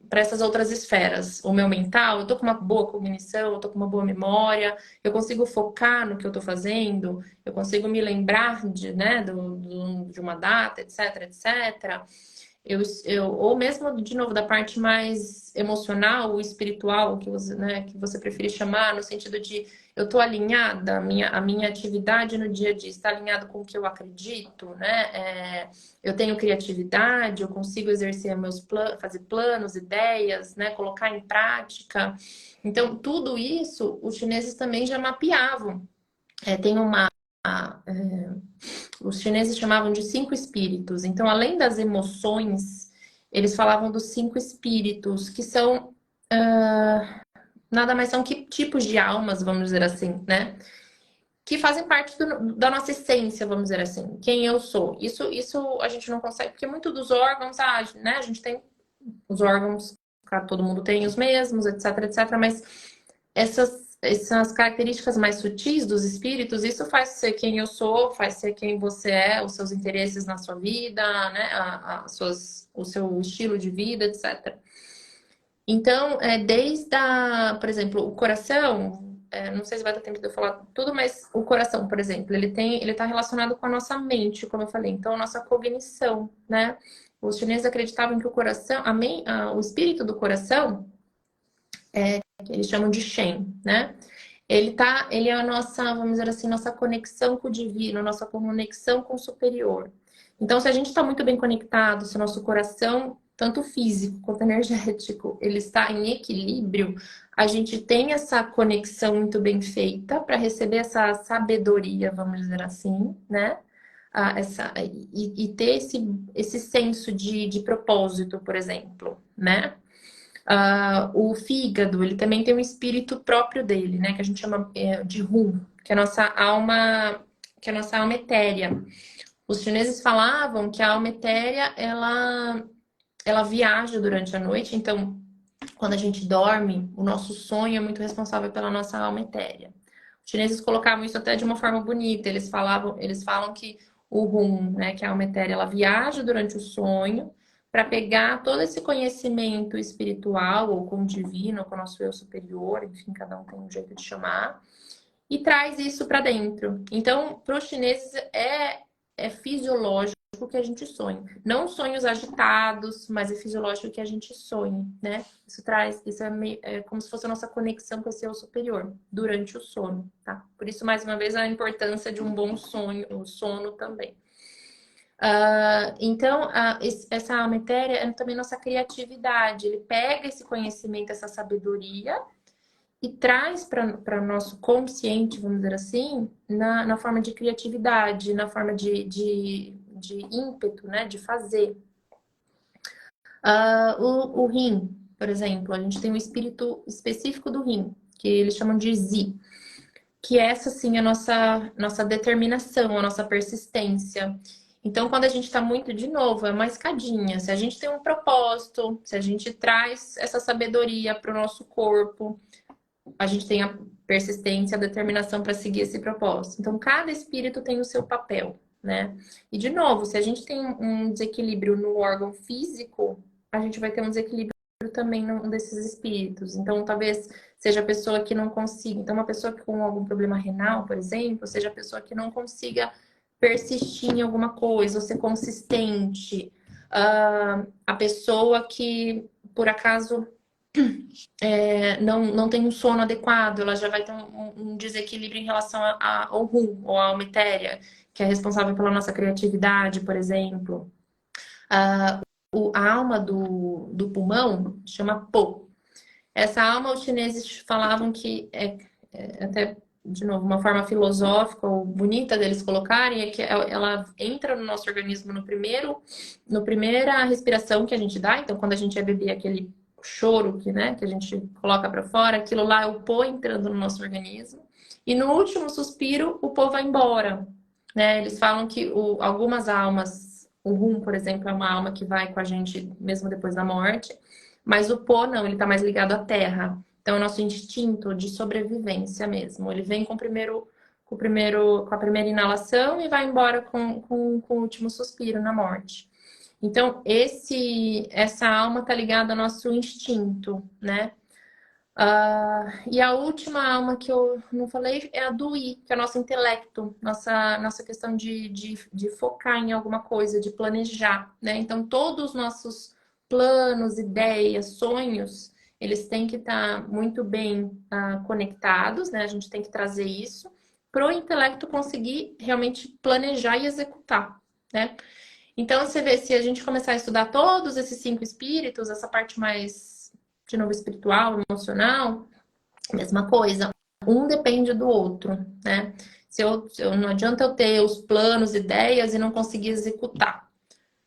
S2: para essas outras esferas. O meu mental, eu tô com uma boa cognição, eu tô com uma boa memória, eu consigo focar no que eu tô fazendo, eu consigo me lembrar de, né, de uma data, etc, etc. Ou mesmo, de novo, da parte mais emocional ou espiritual, que você, né, que você preferir chamar, no sentido de eu estou alinhada, a minha atividade no dia a dia está alinhada com o que eu acredito, né? Eu tenho criatividade, eu consigo exercer meus planos, fazer planos, ideias, né? Colocar em prática. Então, tudo isso os chineses também já mapeavam. Tem uma os chineses chamavam de 5 espíritos. Então, além das emoções, eles falavam dos 5 espíritos, que são nada mais são que tipos de almas, vamos dizer assim, né? Que fazem parte da nossa essência, vamos dizer assim, quem eu sou. Isso a gente não consegue, porque muito dos órgãos, né? A gente tem os órgãos, claro, todo mundo tem os mesmos, etc, etc, mas essas características mais sutis dos espíritos, isso faz ser quem eu sou, faz ser quem você é, os seus interesses na sua vida, né? O seu estilo de vida, etc. Então, por exemplo, o coração, não sei se vai dar tempo de eu falar tudo, mas o coração, por exemplo, ele está relacionado com a nossa mente, como eu falei, então a nossa cognição, né? Os chineses acreditavam que o coração, o espírito do coração, que eles chamam de Shen, né? Ele é a nossa, vamos dizer assim, nossa conexão com o divino, nossa conexão com o superior. Então, se a gente está muito bem conectado, se o nosso coração, tanto físico quanto energético, ele está em equilíbrio, a gente tem essa conexão muito bem feita para receber essa sabedoria, vamos dizer assim, né? E ter esse senso de propósito, por exemplo, né? O fígado, ele também tem um espírito próprio dele, né? Que a gente chama de Hun, que é a nossa alma etérea. Os chineses falavam que a alma etérea, ela viaja durante a noite, então, quando a gente dorme, o nosso sonho é muito responsável pela nossa alma etérea. Os chineses colocavam isso até de uma forma bonita, eles falam que o Hun, né, que é a alma etérea, ela viaja durante o sonho, para pegar todo esse conhecimento espiritual, ou com o divino, ou com o nosso eu superior, enfim, cada um tem um jeito de chamar, e traz isso para dentro. Então, para os chineses é fisiológico que a gente sonhe. Não sonhos agitados, mas é fisiológico que a gente sonhe, né? Isso é como se fosse a nossa conexão com esse eu superior durante o sono, tá? Por isso, mais uma vez, a importância de um bom sonho, o sono também. Então, essa alma etérea é também nossa criatividade. Ele pega esse conhecimento, essa sabedoria e traz para o nosso consciente, vamos dizer assim, na forma de criatividade, na forma de ímpeto, né? De fazer. O rim, por exemplo, a gente tem um espírito específico do rim, que eles chamam de Zi, que essa sim é a nossa determinação, a nossa persistência. Então, quando a gente está muito, de novo, é uma escadinha. Se a gente tem um propósito, se a gente traz essa sabedoria para o nosso corpo, a gente tem a persistência, a determinação para seguir esse propósito. Então, cada espírito tem o seu papel, né? E, de novo, se a gente tem um desequilíbrio no órgão físico, a gente vai ter um desequilíbrio também num desses espíritos. Então, talvez seja a pessoa que não consiga. Então, uma pessoa com algum problema renal, por exemplo, seja a pessoa que não consiga persistir em alguma coisa, ou ser consistente. A pessoa que, por acaso, não tem um sono adequado, ela já vai ter um desequilíbrio em relação ao rum, ou à alma-etérea, que é responsável pela nossa criatividade, por exemplo. A alma do pulmão chama Po. Essa alma, os chineses falavam que até, de novo, uma forma filosófica ou bonita deles colocarem, é que ela entra no nosso organismo no primeira respiração que a gente dá. Então, quando a gente ia beber aquele choro que a gente coloca para fora, aquilo lá é o Po entrando no nosso organismo. E no último suspiro, o Po vai embora, né? Eles falam que algumas almas, o Rum, por exemplo, é uma alma que vai com a gente mesmo depois da morte, mas o Po não, ele está mais ligado à terra. Então, é o nosso instinto de sobrevivência mesmo. Ele vem com a primeira inalação e vai embora com o último suspiro na morte. Então, essa alma tá ligada ao nosso instinto, né? E a última alma que eu não falei é a do I, que é o nosso intelecto, nossa questão de focar em alguma coisa, de planejar, né? Então, todos os nossos planos, ideias, sonhos, eles têm que estar muito bem conectados, né? A gente tem que trazer isso para o intelecto conseguir realmente planejar e executar, né? Então, você vê, se a gente começar a estudar todos esses 5 espíritos, essa parte mais, de novo, espiritual, emocional, mesma coisa. Um depende do outro, né? Não adianta eu ter os planos, ideias e não conseguir executar,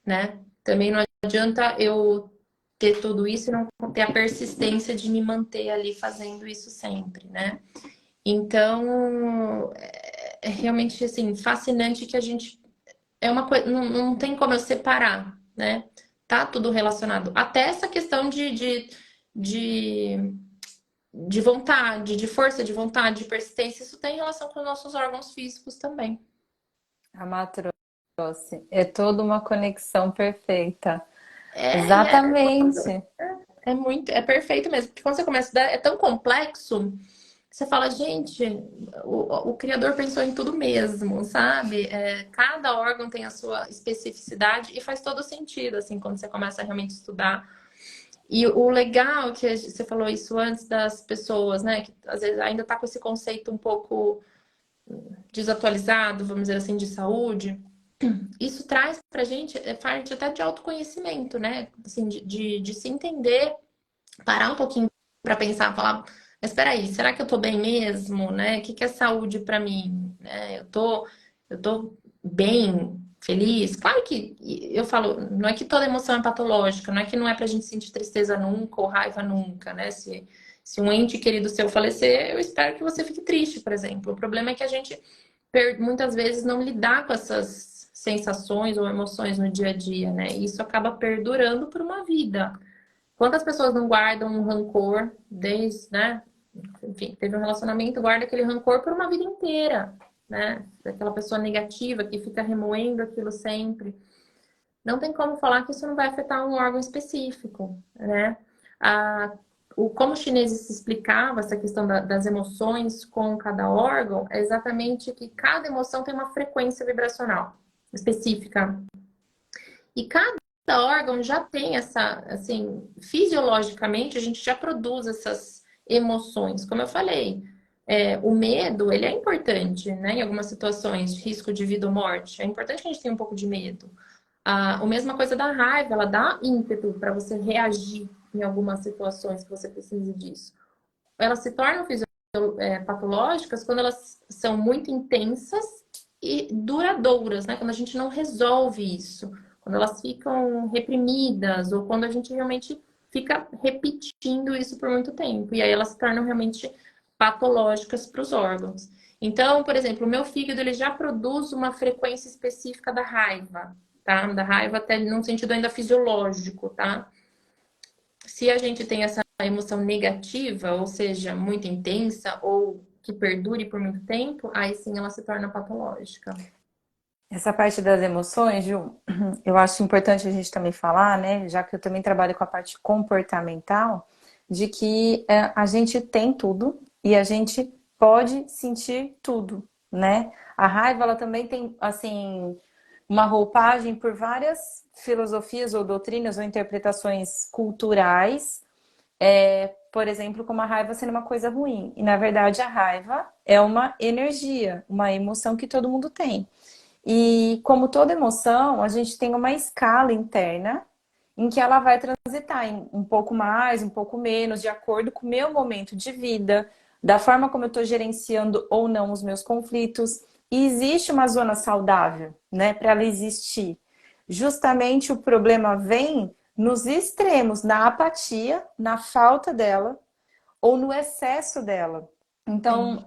S2: né? Também não adianta eu ter tudo isso e não ter a persistência de me manter ali fazendo isso sempre, né? Então, é realmente, assim, fascinante que a gente é uma coisa, não tem como eu separar, né? Tá tudo relacionado. Até essa questão de, de vontade, de força de vontade, de persistência, isso tem relação com os nossos órgãos físicos também.
S1: A Má trouxe. É toda uma conexão perfeita.
S2: É,
S1: Exatamente.
S2: é perfeito mesmo. Porque quando você começa a estudar, é tão complexo, você fala, gente, o Criador pensou em tudo mesmo, sabe? Cada órgão tem a sua especificidade e faz todo sentido, assim, quando você começa a realmente estudar. E o legal que você falou isso antes das pessoas, né? Que às vezes ainda tá com esse conceito um pouco desatualizado, vamos dizer assim, de saúde. Isso traz pra gente parte até de autoconhecimento, né? Assim, de se entender, parar um pouquinho para pensar, falar, mas espera aí, será que eu tô bem mesmo, né? O que que é saúde para mim, né? Eu tô bem, feliz? Claro que eu falo, não é que toda emoção é patológica, não é que não é pra gente sentir tristeza nunca ou raiva nunca, né? Se um ente querido seu falecer, eu espero que você fique triste, por exemplo. O problema é que a gente muitas vezes não lidar com essas sensações ou emoções no dia a dia, né? E isso acaba perdurando por uma vida. Quantas pessoas não guardam um rancor desde, né? Enfim, teve um relacionamento, guarda aquele rancor por uma vida inteira, né? Aquela pessoa negativa que fica remoendo aquilo sempre. Não tem como falar que isso não vai afetar um órgão específico, né? A, como os chineses se explicava essa questão das emoções com cada órgão, é exatamente que cada emoção tem uma frequência vibracional específica. E cada órgão já tem essa, assim, fisiologicamente, a gente já produz essas emoções. Como eu falei, o medo, ele é importante, né? Em algumas situações, risco de vida ou morte. É importante que a gente tenha um pouco de medo. A mesma coisa da raiva, ela dá ímpeto para você reagir em algumas situações que você precise disso. Elas se tornam patológicas quando elas são muito intensas e duradouras, né? Quando a gente não resolve isso, quando elas ficam reprimidas ou quando a gente realmente fica repetindo isso por muito tempo. E aí elas se tornam realmente patológicas para os órgãos. Então, por exemplo, o meu fígado ele já produz uma frequência específica da raiva, tá? Da raiva até num sentido ainda fisiológico, tá? Se a gente tem essa emoção negativa, ou seja, muito intensa ou que perdure por muito tempo, aí sim ela se torna patológica.
S1: Essa parte das emoções, Ju, eu acho importante a gente também falar, né? Já que eu também trabalho com a parte comportamental, de que a gente tem tudo e a gente pode sentir tudo, né? A raiva, ela também tem, assim, uma roupagem por várias filosofias ou doutrinas ou interpretações culturais, por exemplo, como a raiva sendo uma coisa ruim. E, na verdade, a raiva é uma energia, uma emoção que todo mundo tem. E como toda emoção, a gente tem uma escala interna em que ela vai transitar em um pouco mais, um pouco menos, de acordo com o meu momento de vida, da forma como eu estou gerenciando ou não os meus conflitos. E existe uma zona saudável, né, para ela existir. Justamente o problema vem nos extremos, na apatia, na falta dela ou no excesso dela. Então,
S2: Sim.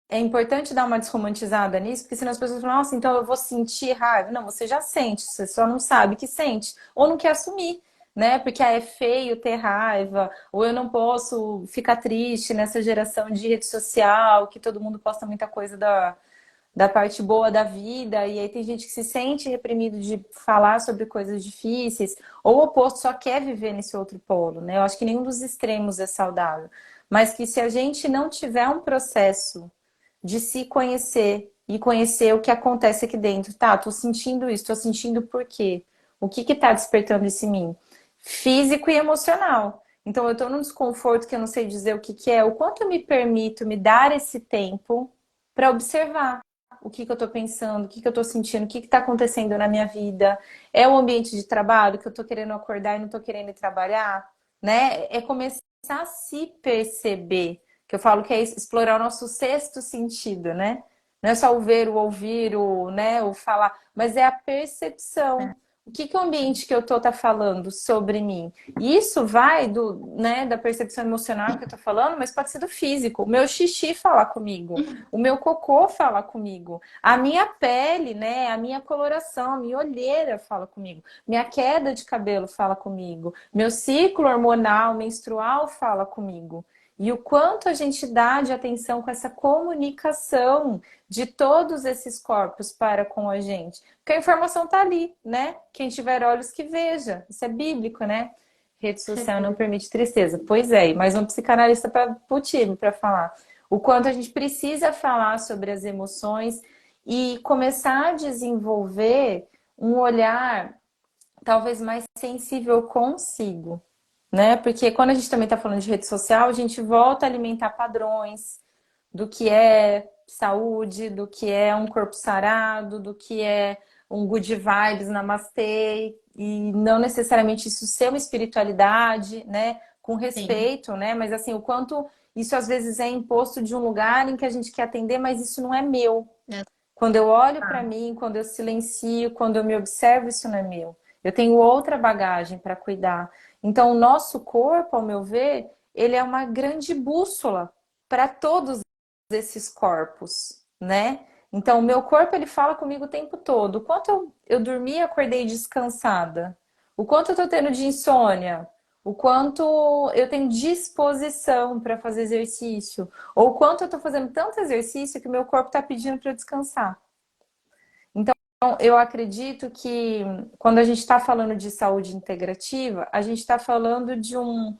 S1: é importante dar uma desromantizada nisso, porque senão as pessoas falam, nossa, então eu vou sentir raiva. Não, você já sente, você só não sabe que sente, ou não quer assumir, né? Porque é feio ter raiva, ou eu não posso ficar triste nessa geração de rede social, que todo mundo posta muita coisa da parte boa da vida, e aí tem gente que se sente reprimido de falar sobre coisas difíceis, ou o oposto, só quer viver nesse outro polo, né? Eu acho que nenhum dos extremos é saudável. Mas que se a gente não tiver um processo de se conhecer e conhecer o que acontece aqui dentro, tá? Tô sentindo isso, tô sentindo por quê? O que que tá despertando isso em mim? Físico e emocional. Então eu tô num desconforto que eu não sei dizer o que que é, o quanto eu me permito me dar esse tempo para observar o que que eu tô pensando, o que que eu tô sentindo, o que que tá acontecendo na minha vida. É o ambiente de trabalho que eu tô querendo acordar e não tô querendo ir trabalhar, né? É começar a se perceber, que eu falo que é explorar o nosso sexto sentido, né? Não é só o ver, o ouvir, o, né, o falar, mas é a percepção. O que que o ambiente que eu tô tá falando sobre mim? E isso vai do, né, da percepção emocional que eu tô falando, mas pode ser do físico. O meu xixi fala comigo, o meu cocô fala comigo, a minha pele, né, a minha coloração, a minha olheira fala comigo, minha queda de cabelo fala comigo, meu ciclo hormonal, menstrual fala comigo. E o quanto a gente dá de atenção com essa comunicação de todos esses corpos para com a gente. Porque a informação está ali, né? Quem tiver olhos que veja. Isso é bíblico, né? Rede social não permite tristeza. Pois é, e mais um psicanalista para o time para falar. O quanto a gente precisa falar sobre as emoções e começar a desenvolver um olhar talvez mais sensível consigo, né? Porque quando a gente também está falando de rede social, a gente volta a alimentar padrões do que é saúde, do que é um corpo sarado, do que é um good vibes, namastê, e não necessariamente isso ser uma espiritualidade, né? Com
S2: Sim.
S1: respeito, né? Mas assim, o quanto isso às vezes é imposto de um lugar em que a gente quer atender, mas isso não é meu.
S2: É,
S1: Quando eu olho para
S2: tá.
S1: mim, quando eu silencio, quando eu me observo, isso não é meu. Eu tenho outra bagagem para cuidar. Então, o nosso corpo, ao meu ver, ele é uma grande bússola para todos esses corpos, né? Então, o meu corpo, ele fala comigo o tempo todo. O quanto eu dormi e acordei descansada. O quanto eu tô tendo de insônia. O quanto eu tenho disposição para fazer exercício. Ou o quanto eu tô fazendo tanto exercício que o meu corpo tá pedindo para eu descansar. Então, eu acredito que quando a gente está falando de saúde integrativa, a gente está falando de um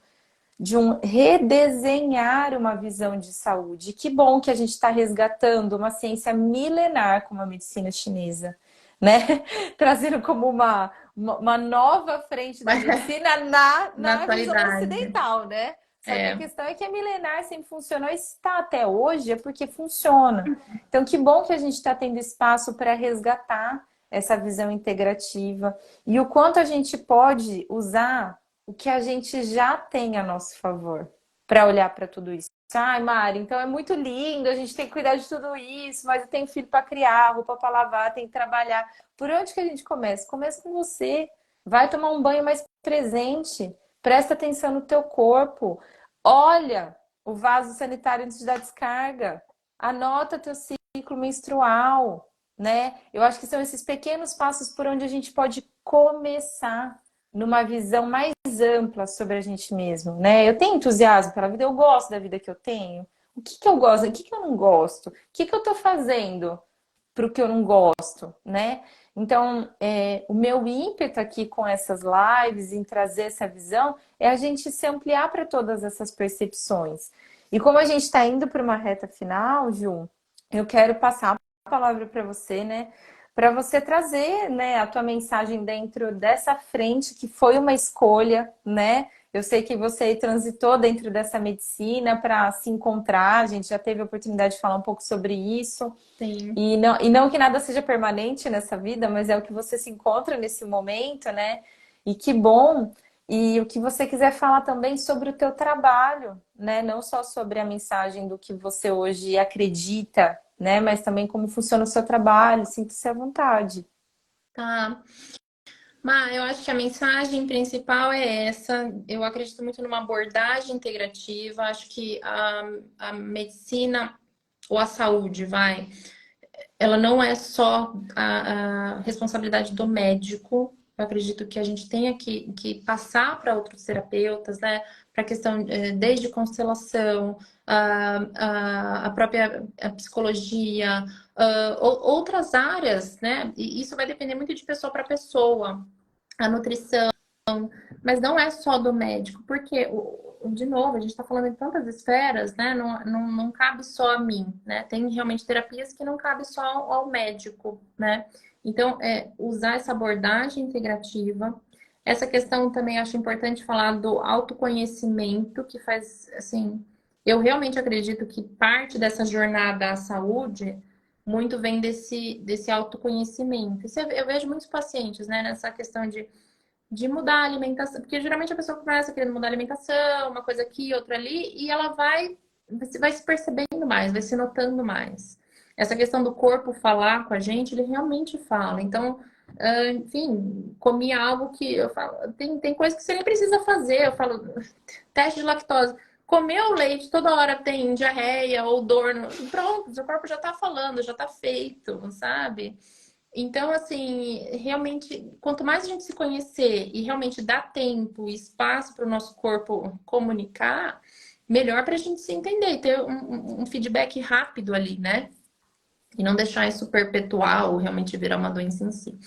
S1: redesenhar uma visão de saúde. Que bom que a gente está resgatando uma ciência milenar como a medicina chinesa, né? Trazendo como uma nova frente da
S2: Mas,
S1: medicina
S2: na
S1: na visão
S2: atualidade.
S1: ocidental, né? Só que a
S2: É.
S1: questão é que a milenar sempre funcionou e está até hoje é porque funciona. Então, que bom que a gente está tendo espaço para resgatar essa visão integrativa e o quanto a gente pode usar o que a gente já tem a nosso favor para olhar para tudo isso. Ai, Mari, então é muito lindo, a gente tem que cuidar de tudo isso, mas eu tenho filho para criar, roupa para lavar, tem que trabalhar. Por onde que a gente começa? Começa com você. Vai tomar um banho mais presente. Presta atenção no teu corpo. Olha o vaso sanitário antes da descarga. Anota teu ciclo menstrual, né? Eu acho que são esses pequenos passos por onde a gente pode começar numa visão mais ampla sobre a gente mesmo, né? Eu tenho entusiasmo pela vida, eu gosto da vida que eu tenho. O que que eu gosto, o que que eu não gosto? O que que eu tô fazendo pro que eu não gosto, né? Então, o meu ímpeto aqui com essas lives, em trazer essa visão, é a gente se ampliar para todas essas percepções. E como a gente está indo para uma reta final, Ju, eu quero passar a palavra para você, né? Para você trazer, né, a tua mensagem dentro dessa frente que foi uma escolha, né? Eu sei que você transitou dentro dessa medicina para se encontrar, a gente já teve a oportunidade de falar um pouco sobre isso.
S2: Sim.
S1: E não que nada seja permanente nessa vida, mas é o que você se encontra nesse momento, né? E que bom. E o que você quiser falar também sobre o teu trabalho, né? Não só sobre a mensagem do que você hoje acredita, né? Mas também como funciona o seu trabalho. Sinta-se à vontade.
S2: Tá. Mas eu acho que a mensagem principal é essa. Eu acredito muito numa abordagem integrativa. Acho que a medicina ou a saúde, vai, ela não é só a responsabilidade do médico, eu acredito que a gente tenha que passar para outros terapeutas, né? Para a questão desde constelação, a própria psicologia, outras áreas, né? E isso vai depender muito de pessoa para pessoa. A nutrição. Mas não é só do médico, porque, de novo, a gente está falando em tantas esferas, né? Não cabe só a mim, né? Tem realmente terapias que não cabe só ao médico, né? Então, usar essa abordagem integrativa. Essa questão também acho importante falar do autoconhecimento, que faz, assim, eu realmente acredito que parte dessa jornada à saúde muito vem desse autoconhecimento. Isso eu vejo muitos pacientes, né, nessa questão de mudar a alimentação, porque geralmente a pessoa começa querendo mudar a alimentação, uma coisa aqui, outra ali, e ela vai se percebendo mais, vai se notando mais. Essa questão do corpo falar com a gente, ele realmente fala. Então, enfim, comi algo que eu falo, tem coisa que você nem precisa fazer. Eu falo, teste de lactose. Comeu leite, toda hora tem diarreia ou dor. Pronto, seu corpo já tá falando, já tá feito, sabe? Então, assim, realmente, quanto mais a gente se conhecer e realmente dar tempo e espaço para o nosso corpo comunicar, melhor para a gente se entender e ter um feedback rápido ali, né? E não deixar isso perpetuar ou realmente virar uma doença em si.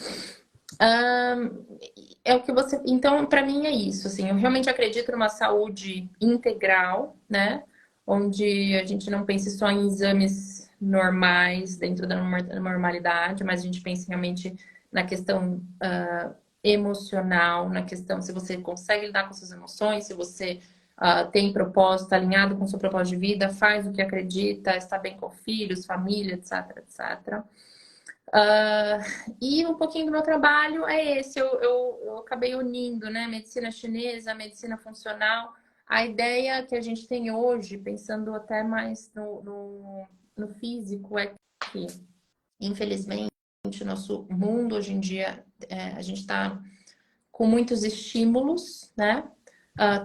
S2: É o que você. Então, para mim é isso. Assim, eu realmente acredito numa saúde integral, né? Onde a gente não pense só em exames normais dentro da normalidade, mas a gente pense realmente na questão emocional, na questão se você consegue lidar com suas emoções, se você tem propósito, alinhado com o seu propósito de vida, faz o que acredita, está bem com filhos, família, etc, etc. E um pouquinho do meu trabalho é esse. Eu acabei unindo, né, medicina chinesa, medicina funcional. A ideia que a gente tem hoje, pensando até mais no físico, é que, infelizmente, o nosso mundo hoje em dia, a gente está com muitos estímulos, né?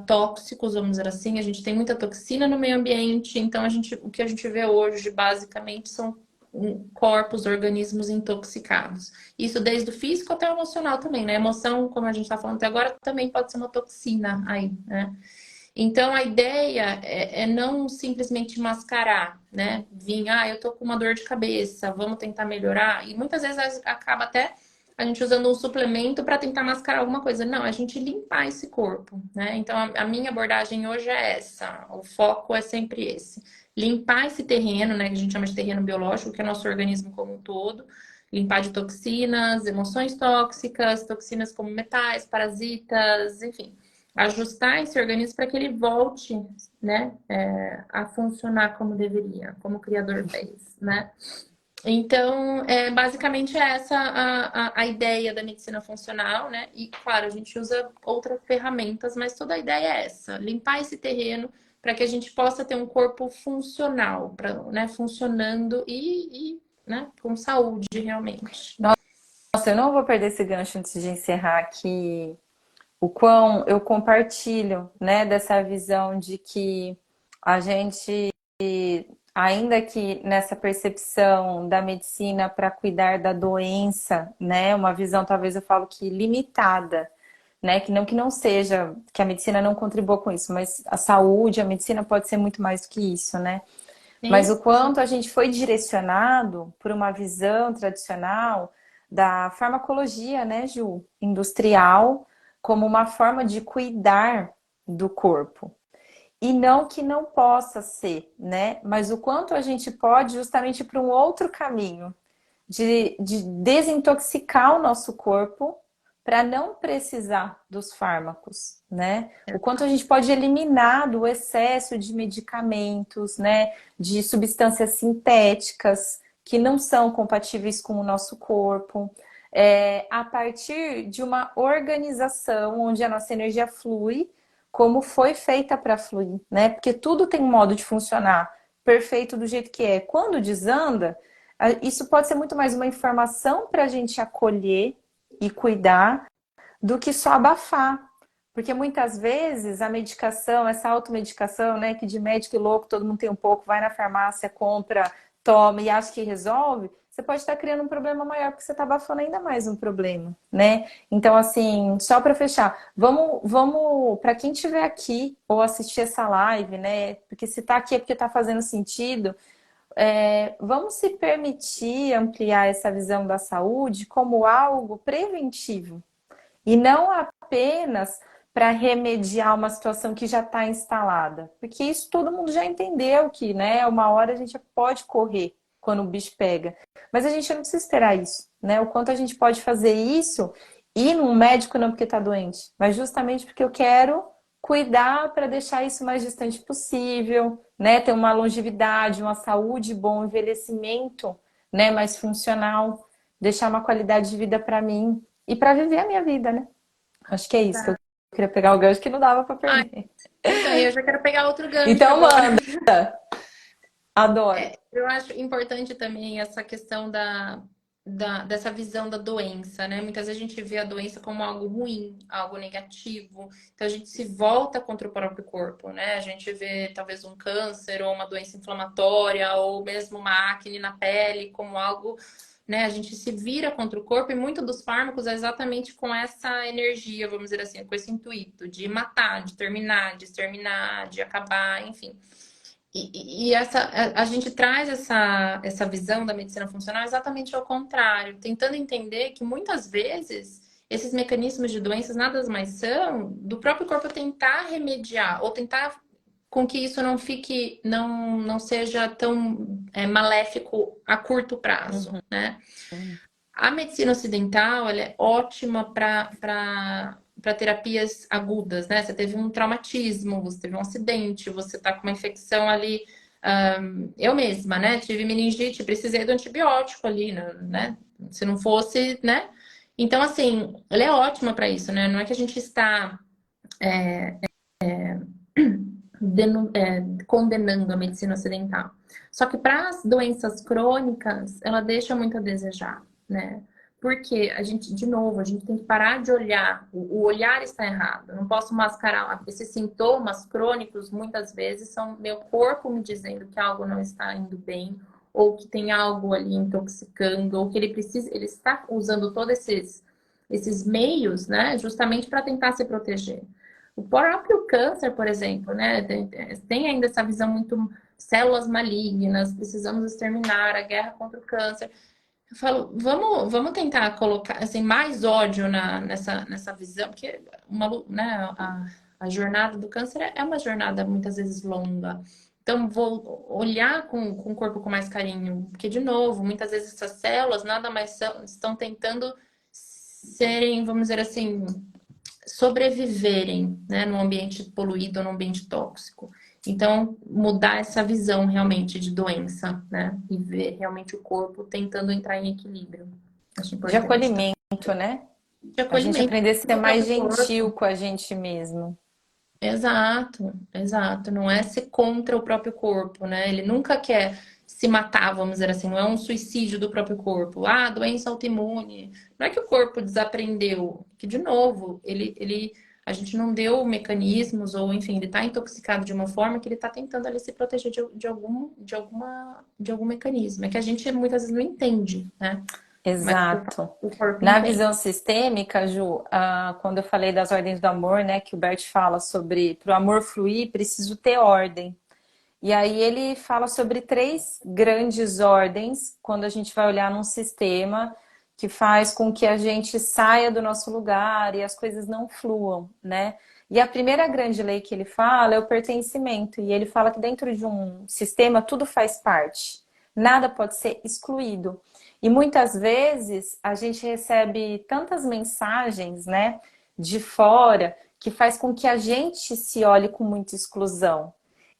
S2: Tóxicos, vamos dizer assim. A gente tem muita toxina no meio ambiente, então o que a gente vê hoje, basicamente, são corpos, organismos intoxicados. Isso desde o físico até o emocional também, né? A emoção, como a gente está falando até agora, também pode ser uma toxina aí, né? Então, a ideia é não simplesmente mascarar, né? Vir, eu tô com uma dor de cabeça, vamos tentar melhorar. E muitas vezes acaba até a gente usando um suplemento para tentar mascarar alguma coisa. Não, a gente limpar esse corpo, né? Então, a minha abordagem hoje é essa. O foco é sempre esse. Limpar esse terreno, né? Que a gente chama de terreno biológico, que é o nosso organismo como um todo. Limpar de toxinas, emoções tóxicas, toxinas como metais, parasitas, enfim, ajustar esse organismo para que ele volte, né, a funcionar como deveria, como o Criador fez, né? Então, basicamente é essa a ideia da medicina funcional, né? E, claro, a gente usa outras ferramentas, mas toda a ideia é essa, limpar esse terreno para que a gente possa ter um corpo funcional, né, funcionando né, com saúde realmente.
S1: Nossa, eu não vou perder esse gancho antes de encerrar aqui. O quão eu compartilho, né, dessa visão de que a gente, ainda que nessa percepção da medicina para cuidar da doença, né, uma visão talvez eu falo que limitada, né, que não seja, que a medicina não contribua com isso, mas a saúde, a medicina pode ser muito mais do que isso, né? Mas
S2: Sim,
S1: o quanto a gente foi direcionado por uma visão tradicional da farmacologia, né, Ju, industrial, como uma forma de cuidar do corpo. E não que não possa ser, né? Mas o quanto a gente pode justamente ir para um outro caminho, de desintoxicar o nosso corpo para não precisar dos fármacos, né? O quanto a gente pode eliminar do excesso de medicamentos, né? De substâncias sintéticas que não são compatíveis com o nosso corpo. A partir de uma organização onde a nossa energia flui como foi feita para fluir, né? Porque tudo tem um modo de funcionar perfeito do jeito que é. Quando desanda, isso pode ser muito mais uma informação para a gente acolher e cuidar do que só abafar. Porque muitas vezes a medicação, essa automedicação, né, que de médico e louco todo mundo tem um pouco, vai na farmácia, compra, toma e acha que resolve, você pode estar criando um problema maior, porque você está abafando ainda mais um problema, né? Então, assim, só para fechar, vamos, para quem estiver aqui ou assistir essa live, né? Porque se está aqui é porque está fazendo sentido. Vamos se permitir ampliar essa visão da saúde como algo preventivo e não apenas para remediar uma situação que já está instalada, porque isso todo mundo já entendeu que, né, uma hora a gente pode correr quando o bicho pega, mas a gente não precisa esperar isso, né? O quanto a gente pode fazer isso e num médico não porque está doente, mas justamente porque eu quero cuidar para deixar isso o mais distante possível, né? Ter uma longevidade, uma saúde, bom envelhecimento, né? Mais funcional, deixar uma qualidade de vida para mim e para viver a minha vida, né? Acho que é isso que eu queria pegar o gancho que não dava para
S2: Ai,
S1: perder.
S2: então, eu já quero pegar outro gancho
S1: Então,
S2: agora.
S1: manda. Adoro.
S2: Eu acho importante também essa questão dessa visão da doença, né? Muitas vezes a gente vê a doença como algo ruim, algo negativo. Então a gente se volta contra o próprio corpo, né? A gente vê talvez um câncer ou uma doença inflamatória ou mesmo uma acne na pele como algo, né? A gente se vira contra o corpo e muito dos fármacos é exatamente com essa energia, vamos dizer assim, com esse intuito de matar, de terminar, de exterminar, de acabar, enfim. A gente traz essa visão da medicina funcional exatamente ao contrário, tentando entender que muitas vezes esses mecanismos de doenças nada mais são do próprio corpo tentar remediar ou tentar com que isso não fique, não seja tão maléfico a curto prazo, né? A medicina ocidental, ela é ótima para terapias agudas, né? Você teve um traumatismo, você teve um acidente, você tá com uma infecção ali. Eu mesma, né? Tive meningite, precisei do antibiótico ali, né? Se não fosse, né? Então, assim, ela é ótima para isso, né? Não é que a gente está condenando a medicina ocidental. Só que para as doenças crônicas, ela deixa muito a desejar, né? Porque a gente, de novo, a gente tem que parar de olhar. O olhar está errado. Eu não posso mascarar. Esses sintomas crônicos, muitas vezes, são meu corpo me dizendo que algo não está indo bem, ou que tem algo ali intoxicando, ou que ele está usando todos esses meios, né? Justamente para tentar se proteger. O próprio câncer, por exemplo, né? Tem ainda essa visão muito células malignas, precisamos exterminar a guerra contra o câncer. Eu falo, vamos tentar colocar assim, mais ódio nessa visão, porque né, a jornada do câncer é uma jornada muitas vezes longa. Então, vou olhar com o corpo com mais carinho, porque, de novo, muitas vezes essas células nada mais estão tentando serem, vamos dizer assim, sobreviverem, né, num ambiente poluído ou num ambiente tóxico. Então, mudar essa visão realmente de doença, né? E ver realmente o corpo tentando entrar em equilíbrio. Acho
S1: De
S2: importante, tá?
S1: acolhimento, né?
S2: De
S1: A gente
S2: acolhimento
S1: aprender a ser
S2: do
S1: mais
S2: próprio
S1: gentil
S2: corpo.
S1: com a gente mesmo.
S2: Exato, exato. Não é ser contra o próprio corpo, né? Ele nunca quer se matar, vamos dizer assim. Não é um suicídio do próprio corpo. Ah, doença autoimune. Não é que o corpo desaprendeu. Que, de novo, a gente não deu mecanismos, ou enfim, ele está intoxicado de uma forma que ele está tentando ali se proteger de algum mecanismo. É que a gente muitas vezes não entende, né? Mas
S1: Exato.
S2: o corpo
S1: Na
S2: entende.
S1: visão sistêmica, Ju, quando eu falei das ordens do amor, né, que o Bert fala sobre para o amor fluir, preciso ter ordem. E aí ele fala sobre três grandes ordens quando a gente vai olhar num sistema que faz com que a gente saia do nosso lugar e as coisas não fluam, né? E a primeira grande lei que ele fala é o pertencimento. E ele fala que dentro de um sistema tudo faz parte. Nada pode ser excluído. E muitas vezes a gente recebe tantas mensagens, né, de fora que faz com que a gente se olhe com muita exclusão.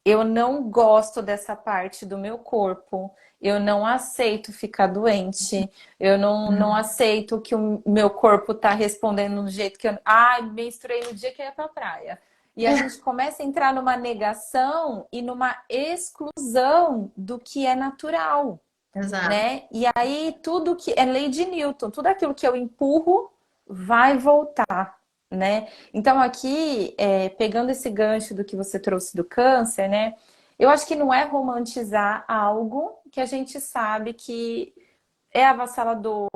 S1: Eu não gosto dessa parte do meu corpo, eu não aceito ficar doente, eu não aceito que o meu corpo tá respondendo do jeito que eu. Ai, menstruei no dia que eu ia pra praia. E a gente começa a entrar numa negação e numa exclusão do que é natural,
S2: Exato.
S1: né? E aí tudo que é lei de Newton, tudo aquilo que eu empurro vai voltar, né? Então aqui, pegando esse gancho do que você trouxe do câncer, né? Eu acho que não é romantizar algo que a gente sabe que é avassalador,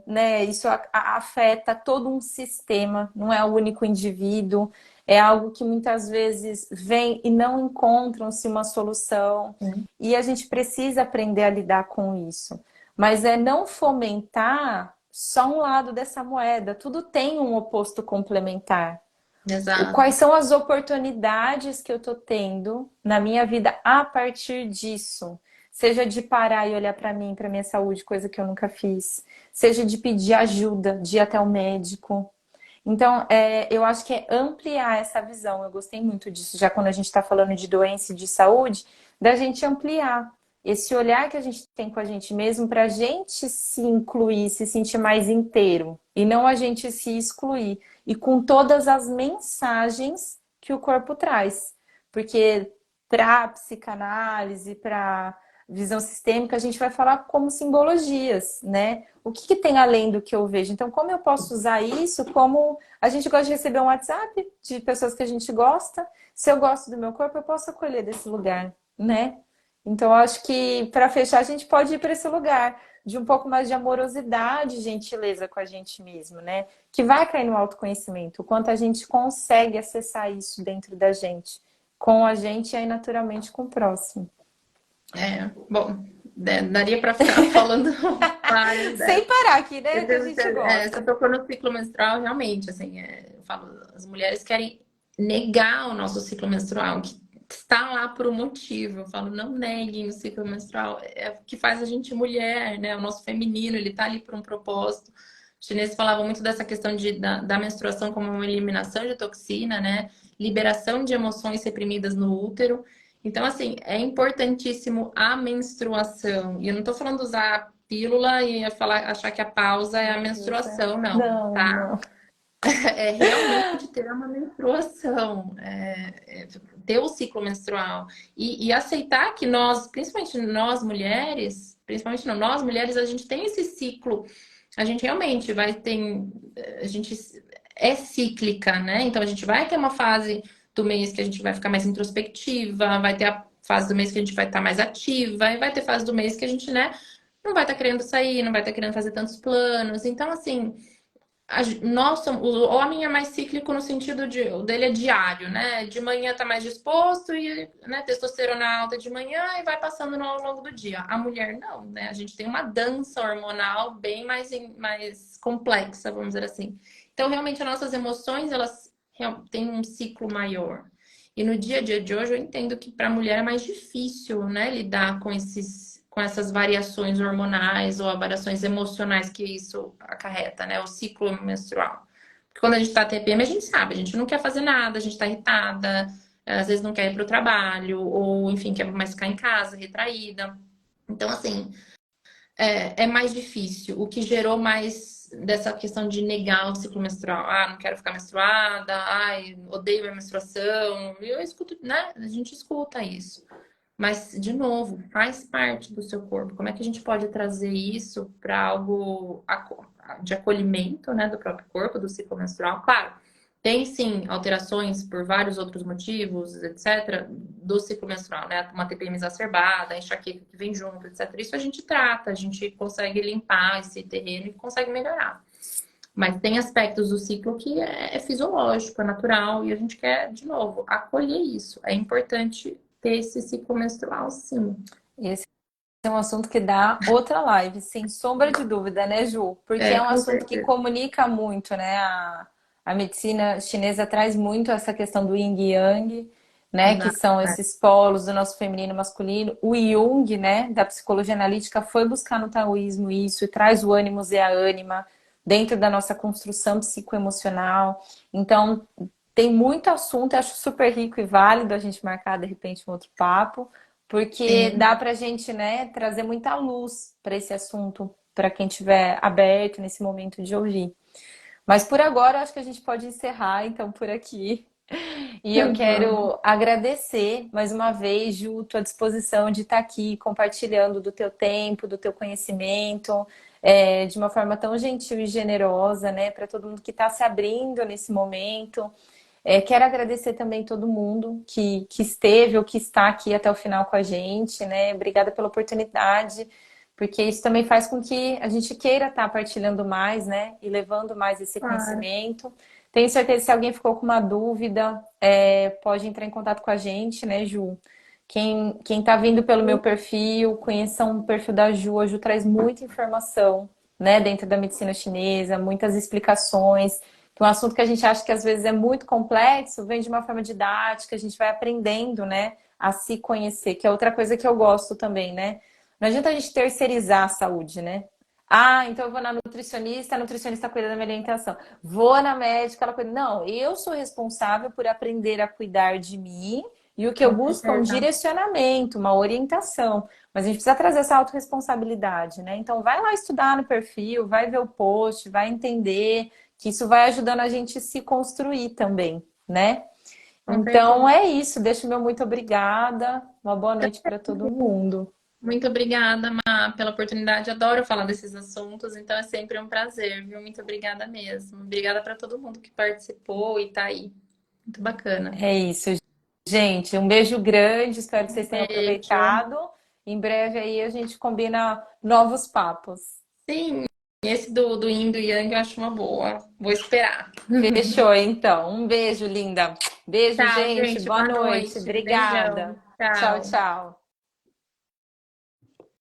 S1: né? Isso afeta todo um sistema, não é o único indivíduo. É algo que muitas vezes vem e não encontram-se uma solução.
S2: Sim.
S1: E a gente precisa aprender a lidar com isso. Mas é não fomentar só um lado dessa moeda. Tudo tem um oposto complementar. Quais
S2: Exato.
S1: são as oportunidades que eu estou tendo na minha vida a partir disso? Seja de parar e olhar para mim, para minha saúde, coisa que eu nunca fiz. Seja de pedir ajuda, de ir até o médico. Então, eu acho que é ampliar essa visão. Eu gostei muito disso, já quando a gente está falando de doença e de saúde, da gente ampliar esse olhar que a gente tem com a gente mesmo para a gente se incluir, se sentir mais inteiro e não a gente se excluir. E com todas as mensagens que o corpo traz. Porque para psicanálise, para visão sistêmica, a gente vai falar como simbologias, né? O que, que tem além do que eu vejo? Então, como eu posso usar isso? Como a gente gosta de receber um WhatsApp de pessoas que a gente gosta. Se eu gosto do meu corpo, eu posso acolher desse lugar, né? Então, eu acho que para fechar, a gente pode ir para esse lugar de um pouco mais de amorosidade, gentileza com a gente mesmo, né? Que vai cair no autoconhecimento, o quanto a gente consegue acessar isso dentro da gente, com a gente e aí naturalmente com o próximo.
S2: Bom, daria para ficar falando várias
S1: Sem
S2: ideias.
S1: parar aqui, né? Que a gente
S2: Você
S1: gosta.
S2: tocou no ciclo menstrual, realmente, assim, eu falo, as mulheres querem negar o nosso ciclo menstrual, que está lá por um motivo. Eu falo, não neguem o ciclo menstrual, é o que faz a gente mulher, né? O nosso feminino, ele tá ali por um propósito. Os chineses falavam muito dessa questão da menstruação como uma eliminação de toxina, né? Liberação de emoções reprimidas no útero. Então, assim, é importantíssimo a menstruação. E eu não tô falando usar pílula e falar, achar que a pausa é a menstruação, não,
S1: Não,
S2: tá?
S1: não.
S2: É realmente ter uma menstruação, ter o ciclo menstrual e aceitar que nós, principalmente nós mulheres, principalmente não, nós mulheres, a gente tem esse ciclo, a gente realmente vai ter, a gente é cíclica, né? Então a gente vai ter uma fase do mês que a gente vai ficar mais introspectiva, vai ter a fase do mês que a gente vai estar mais ativa, e vai ter fase do mês que a gente, né, não vai estar querendo sair, não vai estar querendo fazer tantos planos. Então, assim, o homem é mais cíclico no sentido de o dele é diário, né? De manhã tá mais disposto e, né, testosterona alta de manhã e vai passando ao longo do dia. A mulher não, né? A gente tem uma dança hormonal bem mais complexa, vamos dizer assim. Então, realmente, as nossas emoções, elas têm um ciclo maior. E no dia a dia de hoje, eu entendo que para a mulher é mais difícil, né, lidar com essas variações hormonais ou variações emocionais que isso acarreta, né? O ciclo menstrual. Porque quando a gente tá TPM, a gente sabe, a gente não quer fazer nada, a gente tá irritada, às vezes não quer ir pro trabalho, ou enfim, quer mais ficar em casa, retraída. Então, assim, é mais difícil. O que gerou mais dessa questão de negar o ciclo menstrual. Ah, não quero ficar menstruada, ai, odeio minha menstruação. Eu escuto, né? A gente escuta isso. Mas, de novo, faz parte do seu corpo. Como é que a gente pode trazer isso para algo de acolhimento, né, do próprio corpo, do ciclo menstrual? Claro, tem sim alterações por vários outros motivos, etc., do ciclo menstrual, né? Uma TPM exacerbada, a enxaqueca que vem junto, etc. Isso a gente trata, a gente consegue limpar esse terreno e consegue melhorar. Mas tem aspectos do ciclo que é fisiológico, é natural, e a gente quer, de novo, acolher isso. É importante ter esse ciclo menstrual, sim.
S1: Esse é um assunto que dá outra live, sem sombra de dúvida, né, Ju? Porque é um
S2: Com
S1: assunto que
S2: certeza.
S1: comunica muito, né? A medicina chinesa traz muito essa questão do yin e yang, né? Que
S2: Exato.
S1: são esses polos do nosso feminino e masculino. O Jung, né, da psicologia analítica, foi buscar no taoísmo isso e traz o ânimos e a ânima dentro da nossa construção psicoemocional. Então, tem muito assunto, eu acho super rico e válido a gente marcar de repente um outro papo, porque dá
S2: Sim.
S1: pra gente, né, trazer muita luz para esse assunto, para quem estiver aberto nesse momento de ouvir. Mas por agora, eu acho que a gente pode encerrar, então, por aqui. E eu
S2: Vamos.
S1: quero agradecer mais uma vez, Ju, tua disposição de estar aqui compartilhando do teu tempo, do teu conhecimento, de uma forma tão gentil e generosa, né, para todo mundo que está se abrindo nesse momento. Quero agradecer também todo mundo que esteve ou que está aqui até o final com a gente, né? Obrigada pela oportunidade porque isso também faz com que a gente queira estar partilhando mais, né? E levando mais esse
S2: Claro.
S1: conhecimento. Tenho certeza que se alguém ficou com uma dúvida, pode entrar em contato com a gente, né, Ju? Quem tá vindo pelo meu perfil, conheçam o perfil da Ju. A Ju traz muita informação, né, dentro da medicina chinesa, muitas explicações. Um assunto que a gente acha que às vezes é muito complexo, vem de uma forma didática, a gente vai aprendendo, né, a se conhecer, que é outra coisa que eu gosto também, né? Não adianta a gente terceirizar a saúde, né? Ah, então eu vou na nutricionista, a nutricionista cuida da minha alimentação. Vou na médica, ela cuida. Não, eu sou responsável por aprender a cuidar de mim e o que eu
S2: Com
S1: busco é um
S2: certeza.
S1: direcionamento, uma orientação. Mas a gente precisa trazer essa autorresponsabilidade, né? Então vai lá estudar no perfil, vai ver o post, vai entender que isso vai ajudando a gente a se construir também, né?
S2: Com
S1: Então
S2: certeza.
S1: é isso. Deixo o meu muito obrigada. Uma boa noite para todo mundo.
S2: Muito obrigada, Má, pela oportunidade. Adoro falar desses assuntos, então é sempre um prazer, viu? Muito obrigada mesmo. Obrigada para todo mundo que participou e tá aí. Muito bacana.
S1: É isso, gente. Um beijo grande. Espero que vocês tenham
S2: Beijo.
S1: aproveitado. Em breve aí a gente combina novos papos.
S2: Sim, esse do Yin e do Yang eu acho uma boa. Vou esperar.
S1: Fechou, então. Um beijo, linda. Beijo,
S2: Tchau,
S1: gente.
S2: gente.
S1: Boa
S2: Boa
S1: noite.
S2: noite. Beijão.
S1: Obrigada. Tchau,
S2: Tchau.
S1: tchau.